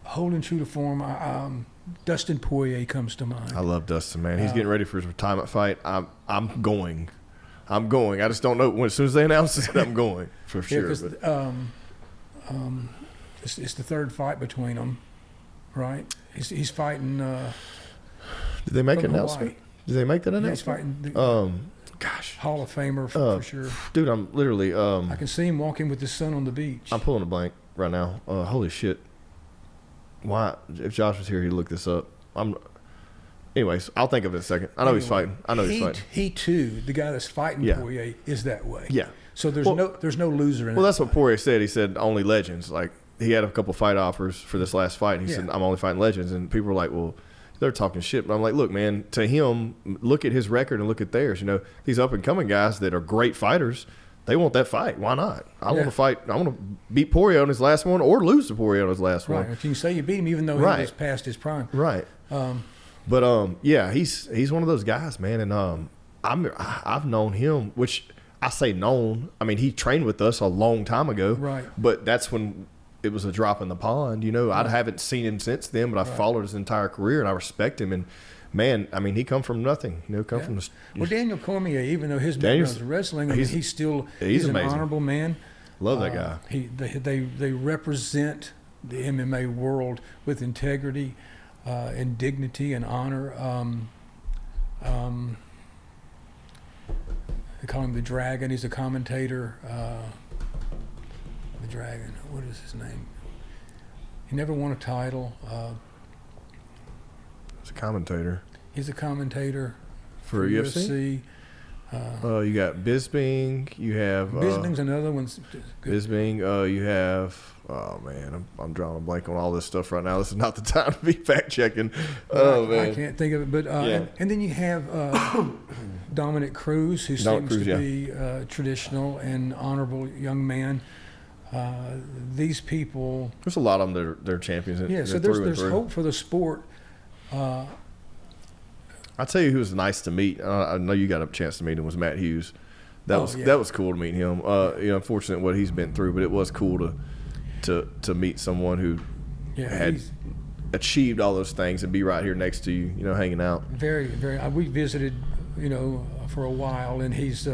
holding true to form, Dustin Poirier comes to mind. I love Dustin, man. He's getting ready for his retirement fight. I'm going. I just don't know. As soon as they announce it, I'm going for sure. It's the third fight between them, right? He's fighting. Did they make an Hawaii. announcement? Did they make that announcement? He's fighting. The, Gosh, Hall of Famer for sure. Dude, I'm literally. I can see him walking with his son on the beach. I'm pulling a blank right now. Holy shit! Why? If Josh was here, he'd look this up. Anyways, I'll think of it in a second. I know he's fighting. He's fighting. He too, the guy that's fighting Poirier, is that way. Yeah. So there's no loser in it. Well, that's what Poirier said. He said only legends. Like, he had a couple fight offers for this last fight. And he said, I'm only fighting legends. And people were like, well, they're talking shit. But I'm like, look, man, to him, look at his record and look at theirs. You know, these up and coming guys that are great fighters, they want that fight. Why not? I want to fight. I want to beat Poirier on his last one, or lose to Poirier on his last one. Right. If you can say you beat him, even though he was past his prime. Right. But yeah, he's one of those guys, man. And I've known him, which I say known. I mean, he trained with us a long time ago. Right. But that's when it was a drop in the pond. You know, I haven't seen him since then, but I followed his entire career, and I respect him. And man, I mean, he come from nothing. You know, from the. Well, Daniel Cormier, even though his background is wrestling, I mean, he's an honorable man. Love that guy. They represent the MMA world with integrity and dignity and honor. They call him the Dragon. He's a commentator. The Dragon. What is his name? He never won a title. He's a commentator. He's a commentator for UFC. You got Bisping. You have Bisping's another one. Bisping. You have. Oh man, I'm drawing a blank on all this stuff right now. This is not the time to be fact checking. Man, I can't think of it. But and then you have Dominic Cruz, who seems to be a traditional and honorable young man. These people. There's a lot of them. They're champions. Yeah, so there's hope for the sport. I'll tell you who was nice to meet. I know you got a chance to meet him. Was Matt Hughes. That was cool to meet him. Unfortunate what he's been through, but it was cool to meet someone who had achieved all those things and be right here next to you. You know, hanging out. Very, very. We visited, for a while, and he's.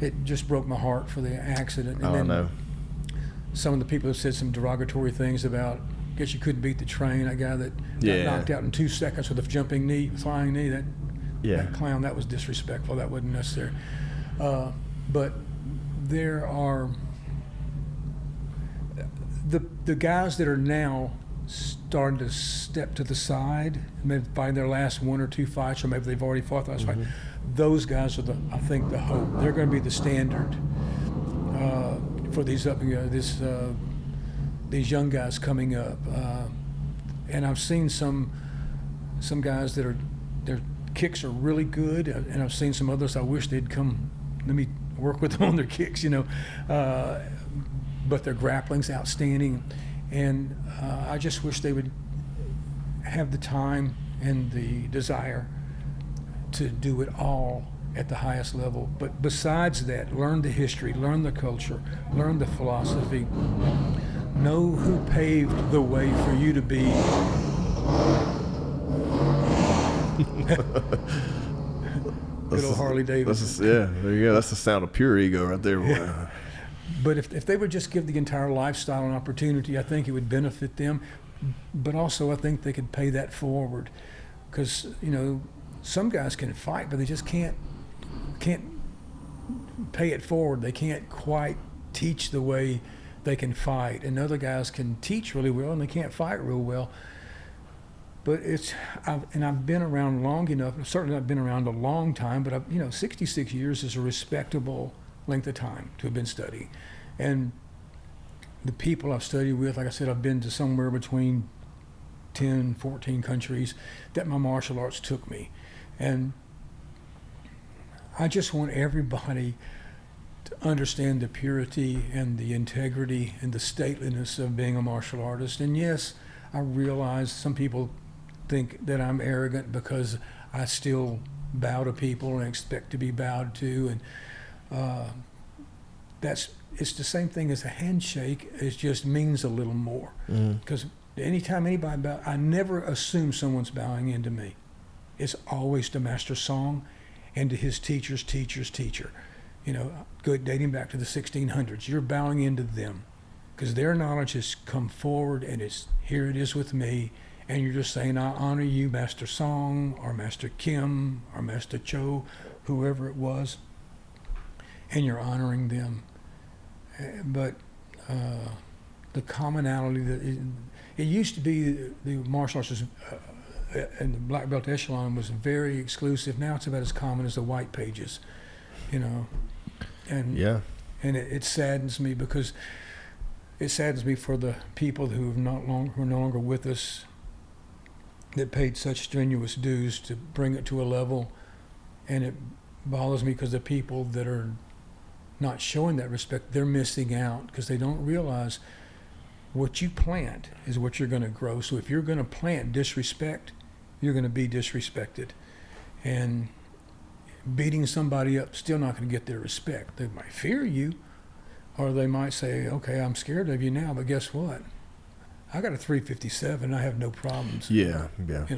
It just broke my heart for the accident. And I know. Some of the people have said some derogatory things about. Guess you couldn't beat the train. That guy that got knocked out in 2 seconds with a flying knee. That clown. That was disrespectful. That wasn't necessary. But there are the guys that are now starting to step to the side, maybe fighting their last 1 or 2 fights, or maybe they've already fought the last fight. Those guys are I think the hope. They're going to be the standard for these these young guys coming up. And I've seen some guys that their kicks are really good, and I've seen some others I wish they'd come. Let me work with them on their kicks, but their grappling's outstanding, and I just wish they would have the time and the desire to do it all at the highest level. But besides that, learn the history, learn the culture, learn the philosophy, know who paved the way for you to be good old Harley Davidson. There you go. That's the sound of pure ego right there. Yeah. But if they would just give the entire lifestyle an opportunity, I think it would benefit them. But also, I think they could pay that forward, because some guys can fight, but they just can't pay it forward. They can't quite teach the way they can fight, and other guys can teach really well and they can't fight real well. But I've been around long enough. I've certainly not been around a long time, but 66 years is a respectable length of time to have been studying. And the people I've studied with, like I said, I've been to somewhere between 10, 14 countries that my martial arts took me. And I just want everybody to understand the purity and the integrity and the stateliness of being a martial artist. And yes, I realize some people think that I'm arrogant because I still bow to people and expect to be bowed to, and it's the same thing as a handshake. It just means a little more, because anytime anybody bows, I never assume someone's bowing into me. It's always to Master Song and to his teacher's teacher's teacher. Dating back to the 1600s, you're bowing into them because their knowledge has come forward, and here it is with me. And you're just saying, I honor you, Master Song, or Master Kim, or Master Cho, whoever it was, and you're honoring them. But the commonality that it used to be, the martial arts and the black belt echelon was very exclusive. Now it's about as common as the white pages, And yeah, and it saddens me, because it saddens me for the people who are no longer with us, that paid such strenuous dues to bring it to a level. And it bothers me because the people that are not showing that respect, they're missing out, because they don't realize what you plant is what you're going to grow. So if you're going to plant disrespect, you're going to be disrespected. And beating somebody up, still not going to get their respect. They might fear you, or they might say, okay, I'm scared of you now, but guess what? I got a 357. I have no problems. Yeah.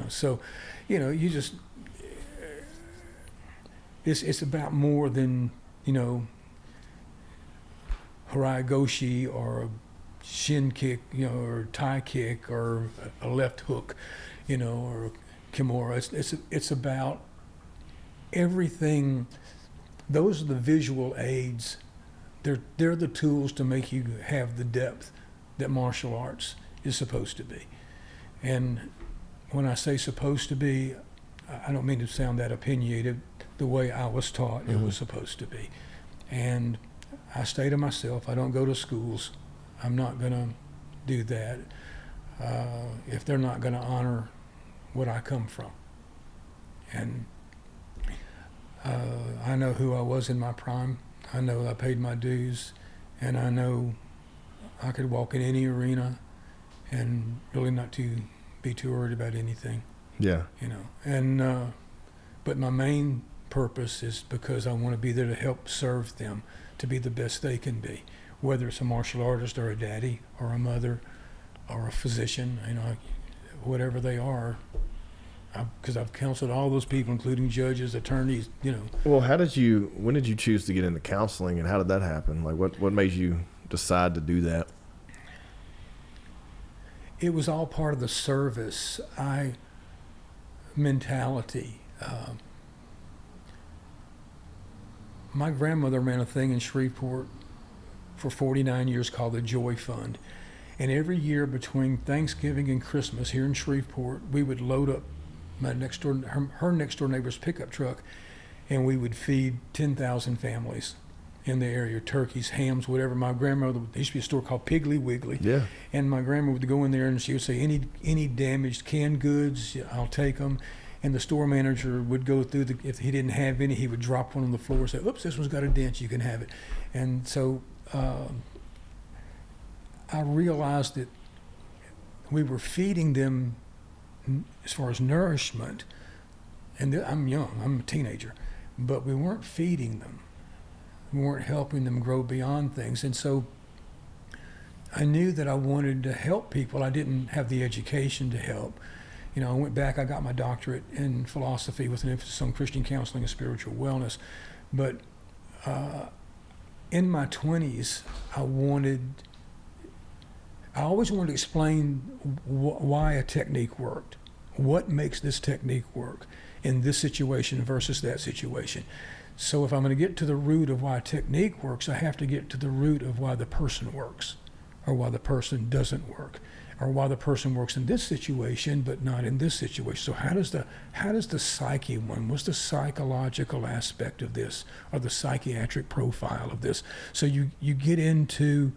So, you just, it's about more than, Harai Goshi or a shin kick, or Thai kick, or a left hook, or Kimura. It's about everything. Those are the visual aids. They're the tools to make you have the depth that martial arts is supposed to be. And when I say supposed to be, I don't mean to sound that opinionated. The way I was taught, it was supposed to be. And I stay to myself. I don't go to schools. I'm not going to do that if they're not going to honor what I come from. And I know who I was in my prime. I know I paid my dues, and I know I could walk in any arena and really not be too worried about anything. Yeah. And but my main purpose is because I want to be there to help serve them to be the best they can be, whether it's a martial artist or a daddy or a mother or a physician, whatever they are. Because I've counseled all those people, including judges, attorneys, Well, when did you choose to get into counseling, and how did that happen? Like, what made you decide to do that? It was all part of the service mentality. My grandmother ran a thing in Shreveport for 49 years called the Joy Fund. And every year between Thanksgiving and Christmas here in Shreveport, we would load up her next door neighbor's pickup truck, and we would feed 10,000 families in the area, turkeys, hams, whatever. My grandmother, there used to be a store called Piggly Wiggly. Yeah. And my grandma would go in there and she would say, any damaged canned goods, I'll take them. And the store manager would go through if he didn't have any, he would drop one on the floor and say, oops, this one's got a dent, you can have it. And so I realized that we were feeding them as far as nourishment, and I'm young, I'm a teenager, but we weren't feeding them. We weren't helping them grow beyond things. And so I knew that I wanted to help people. I didn't have the education to help. I went back, I got my doctorate in philosophy with an emphasis on Christian counseling and spiritual wellness. But in my 20s, I always wanted to explain why a technique worked. What makes this technique work? in this situation versus that situation. So if I'm going to get to the root of why technique works, I have to get to the root of why the person works, or why the person doesn't work, or why the person works in this situation but not in this situation. So how does the psyche one? What's the psychological aspect of this, or the psychiatric profile of this? So you get into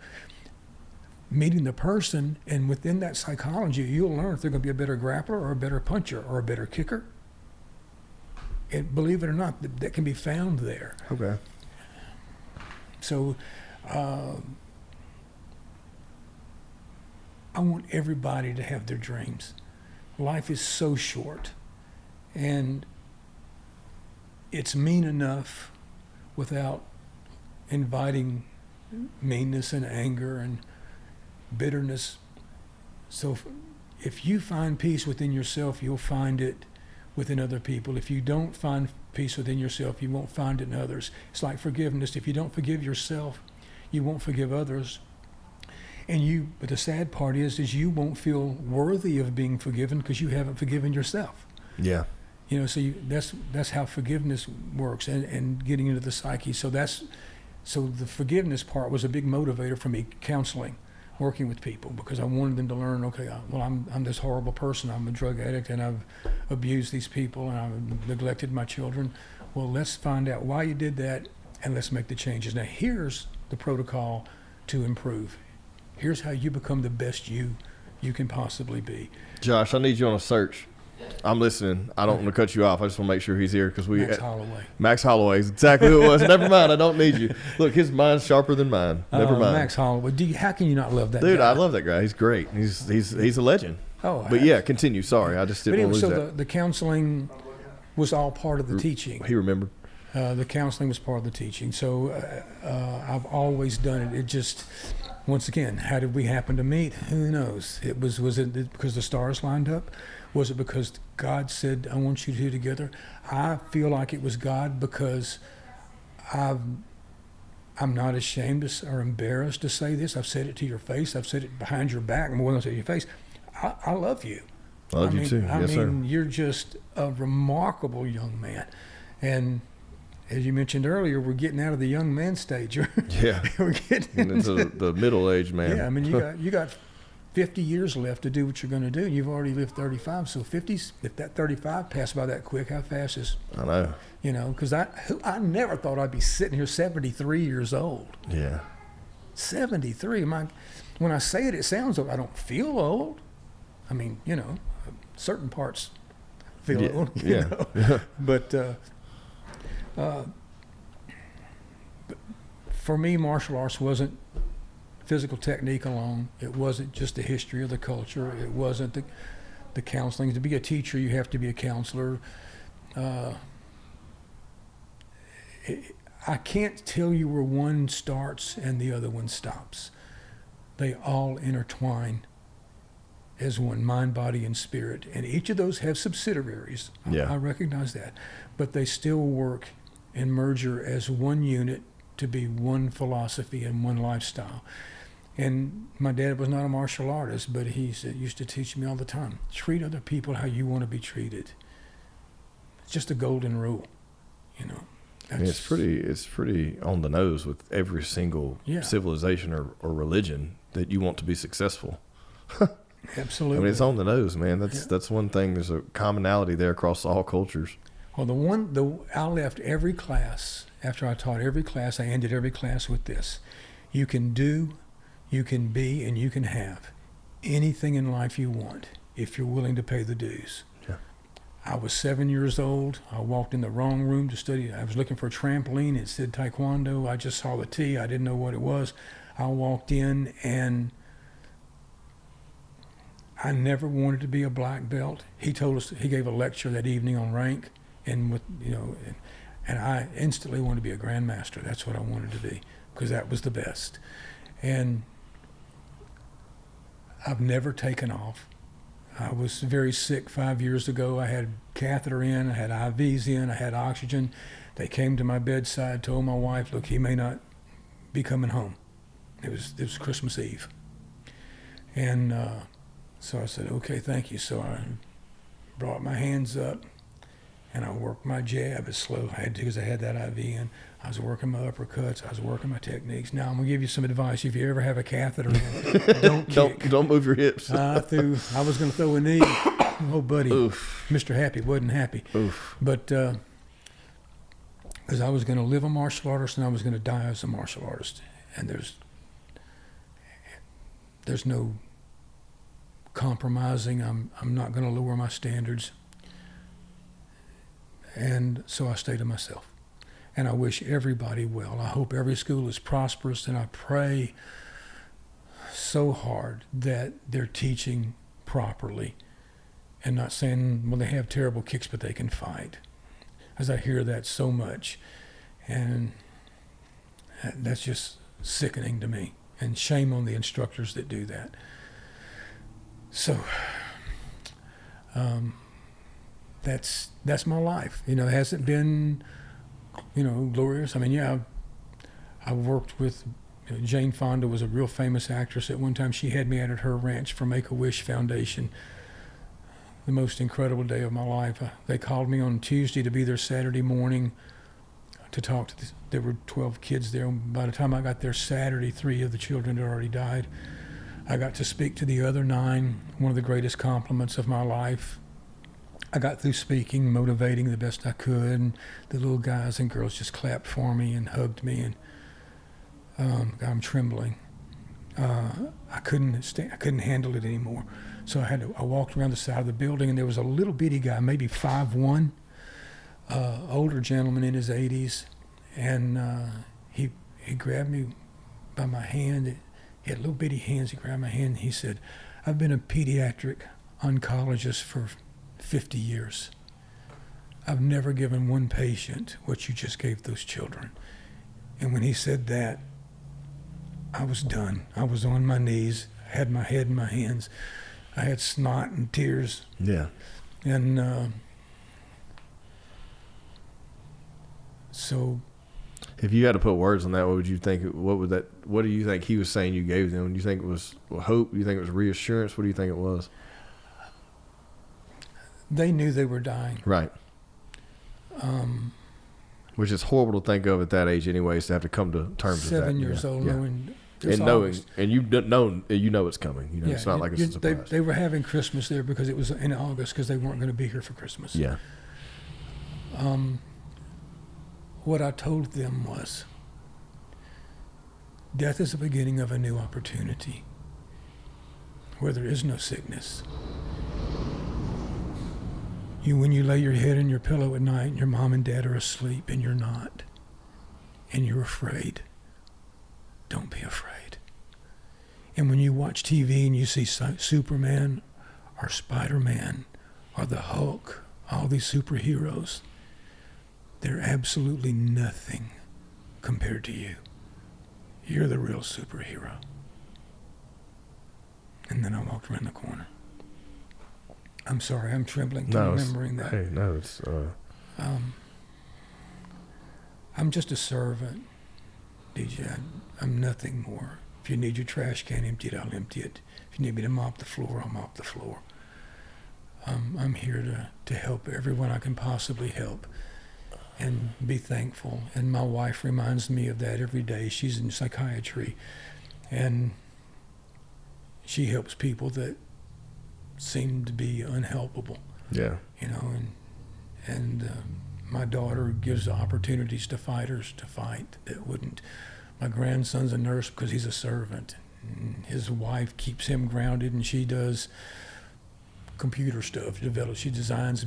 meeting the person, and within that psychology, you'll learn if they're going to be a better grappler or a better puncher or a better kicker. And believe it or not, that can be found there. Okay. So I want everybody to have their dreams. Life is so short, and it's mean enough without inviting meanness and anger and bitterness. So if you find peace within yourself, you'll find it within other people. If you don't find peace within yourself, you won't find it in others. It's like forgiveness. If you don't forgive yourself, you won't forgive others. But the sad part is you won't feel worthy of being forgiven because you haven't forgiven yourself. Yeah. So that's how forgiveness works, and getting into the psyche. So the forgiveness part was a big motivator for me, counseling, working with people, because I wanted them to learn, okay, well, I'm this horrible person. I'm a drug addict, and I've abused these people, and I've neglected my children. Well, let's find out why you did that, and let's make the changes. Now, here's the protocol to improve. Here's how you become the best you can possibly be. Josh, I need you on a search. I'm listening. I don't want to cut you off. I just want to make sure he's here because Max Holloway is exactly who it was. Never mind. I don't need you. Look, his mind's sharper than mine. Never mind. Max Holloway. How can you not love that dude? guy? I love that guy. He's great. He's a legend. Oh, but yeah, continue. Sorry, I just didn't want to lose that. The counseling was all part of the teaching. He remembered. The counseling was part of the teaching. So I've always done it. It just, once again, how did we happen to meet? Who knows? Was it because the stars lined up? Was it because God said, I want you two together? I feel like it was God because I'm not ashamed or embarrassed to say this. I've said it to your face. I've said it behind your back more than I said to your face. I love you. I love you too. Yes, sir. You're just a remarkable young man. And as you mentioned earlier, we're getting out of the young man stage. Yeah. We're getting into the middle-aged man. Yeah, you got 50 years left to do what you're going to do. You've already lived 35, so 50s. If that 35 passed by that quick, how fast is? I know. Because I never thought I'd be sitting here 73 years old. Yeah. 73. When I say it, it sounds like I don't feel old. I mean, certain parts feel old. Yeah. But for me, martial arts wasn't physical technique alone. It wasn't just the history of the culture. It wasn't the counseling. To be a teacher, you have to be a counselor. I can't tell you where one starts and the other one stops. They all intertwine as one, mind, body, and spirit. And each of those have subsidiaries. Yeah. I recognize that. But they still work and merger as one unit to be one philosophy and one lifestyle. And my dad was not a martial artist, but he used to teach me all the time, treat other people how you want to be treated. It's just a golden rule, It's pretty on the nose with every single civilization or religion that you want to be successful. Absolutely. It's on the nose, man. That's one thing. There's a commonality there across all cultures. Well, I left every class. After I taught every class, I ended every class with this. You can do, you can be, and you can have anything in life you want if you're willing to pay the dues. Yeah. I was 7 years old. I walked in the wrong room to study. I was looking for a trampoline. It said Tae Kwon Do. I just saw the T. I didn't know what it was. I walked in, and I never wanted to be a black belt. He gave a lecture that evening on rank, and and I instantly wanted to be a Grandmaster. That's what I wanted to be, because that was the best. And I've never taken off. I was very sick 5 years ago. I had catheter in, I had IVs in, I had oxygen. They came to my bedside, told my wife, look, he may not be coming home. It was Christmas Eve. And so I said, okay, thank you. So I brought my hands up, and I worked my jab as slow I had to because I had that IV in. I was working my uppercuts. I was working my techniques. Now I'm gonna give you some advice. If you ever have a catheter in, don't kick. Don't move your hips. I was gonna throw a knee. Oh, buddy, Oof. Mr. Happy wasn't happy. Oof. But because I was gonna live a martial artist and I was gonna die as a martial artist, and there's no compromising. I'm not gonna lower my standards. And so I stay to myself. And I wish everybody well. I hope every school is prosperous, and I pray so hard that they're teaching properly and not saying, well, they have terrible kicks, but they can fight. As I hear that so much. And that's just sickening to me. And shame on the instructors that do that. So, that's my life. You know, it hasn't been, glorious. I mean, yeah, I've worked with Jane Fonda was a real famous actress. At one time, she had me out at her ranch for Make-A-Wish Foundation. The most incredible day of my life. They called me on Tuesday to be there Saturday morning to talk to there were 12 kids there. By the time I got there Saturday, 3 of the children had already died. I got to speak to the other 9, one of the greatest compliments of my life. I got through speaking, motivating the best I could, and the little guys and girls just clapped for me and hugged me, and I'm trembling. I couldn't handle it anymore. So I walked around the side of the building, and there was a little bitty guy, maybe 5'1", older gentleman in his 80s, and he grabbed me by my hand. He had little bitty hands. He grabbed my hand, and he said, "I've been a pediatric oncologist for 50 years. I've never given one patient what you just gave those children." And when he said that, I was done. I was on my knees, had my head in my hands. I had snot and tears. Yeah. And so, if you had to put words on that, what would you think? What do you think he was saying you gave them? Do you think it was hope? Do you think it was reassurance? What do you think it was? They knew they were dying. Right. Which is horrible to think of at that age, anyways, to have to come to terms with that. 7 years old, knowing. And you've known, it's coming. It's not like it's a surprise. They were having Christmas there because it was in August because they weren't going to be here for Christmas. Yeah. What I told them was, death is the beginning of a new opportunity where there is no sickness. When you lay your head in your pillow at night and your mom and dad are asleep and you're not, and you're afraid, don't be afraid. And when you watch TV and you see Superman or Spider-Man or the Hulk, all these superheroes, they're absolutely nothing compared to you. You're the real superhero. And then I walked around the corner. I'm sorry, I'm trembling remembering that. Hey, no, it's... I'm just a servant, DJ. I'm nothing more. If you need your trash can emptied, I'll empty it. If you need me to mop the floor, I'll mop the floor. I'm here to help everyone I can possibly help and be thankful. And my wife reminds me of that every day. She's in psychiatry, and she helps people that seem to be unhelpable. Yeah. And my daughter gives opportunities to fighters to fight that wouldn't. My grandson's a nurse because he's a servant. And his wife keeps him grounded, and she does computer stuff. She designs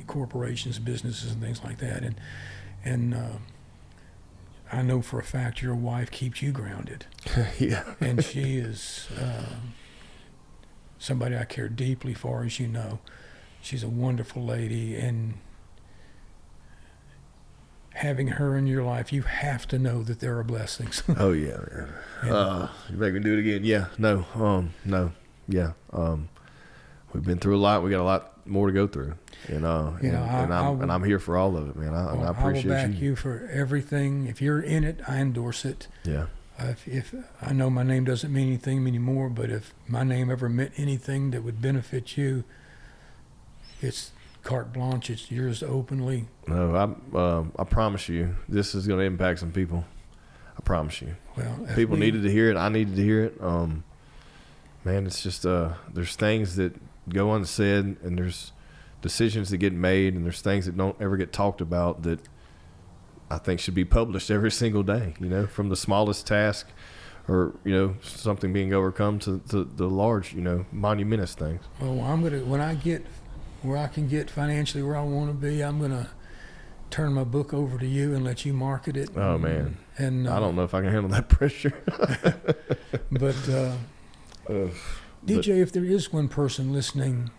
corporations, businesses, and things like that. And I know for a fact your wife keeps you grounded. Yeah. And she is somebody I care deeply for, as you know. She's a wonderful lady, and having her in your life, you have to know that there are blessings. Oh yeah. You make me do it again. Yeah. No. Yeah. We've been through a lot. We got a lot more to go through. And I'm here for all of it, man. I appreciate you. I will back you for everything. If you're in it, I endorse it. Yeah. If I know my name doesn't mean anything anymore, but if my name ever meant anything that would benefit you, it's carte blanche. It's yours openly. No, I promise you, this is going to impact some people. I promise you. Well, People needed to hear it. I needed to hear it. Man, it's just there's things that go unsaid, and there's decisions that get made, and there's things that don't ever get talked about that I think should be published every single day. You know, from the smallest task, or something being overcome to the large, monumentous things. Well, when I get where I can get financially where I want to be, I'm gonna turn my book over to you and let you market it. Oh man, and I don't know if I can handle that pressure. But DJ, if there is one person listening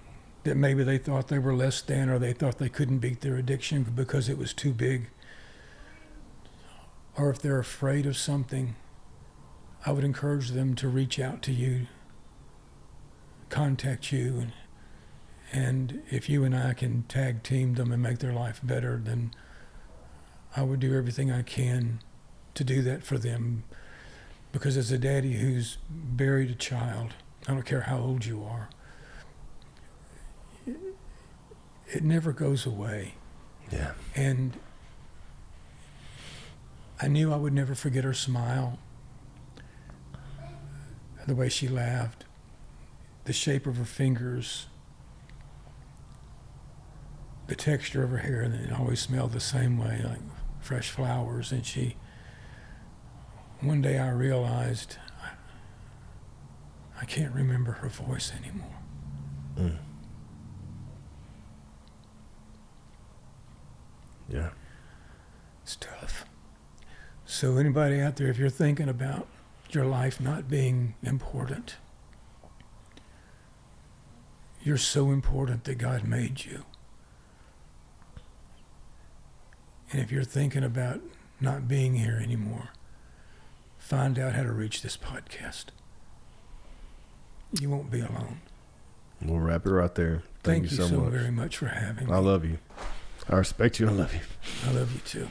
that maybe they thought they were less than, or they thought they couldn't beat their addiction because it was too big, or if they're afraid of something, I would encourage them to reach out to you, contact you, and if you and I can tag team them and make their life better, then I would do everything I can to do that for them. Because as a daddy who's buried a child, I don't care how old you are, it never goes away. Yeah. And I knew I would never forget her smile, the way she laughed, the shape of her fingers, the texture of her hair, and it always smelled the same way, like fresh flowers. And one day I realized I can't remember her voice anymore. Mm. Yeah. It's tough. So anybody out there, if you're thinking about your life not being important, you're so important that God made you. And if you're thinking about not being here anymore, find out how to reach this podcast. You won't be alone. We'll wrap it right there. Thank you so much. very much for having me. I love you. I respect you and I love you. I love you too.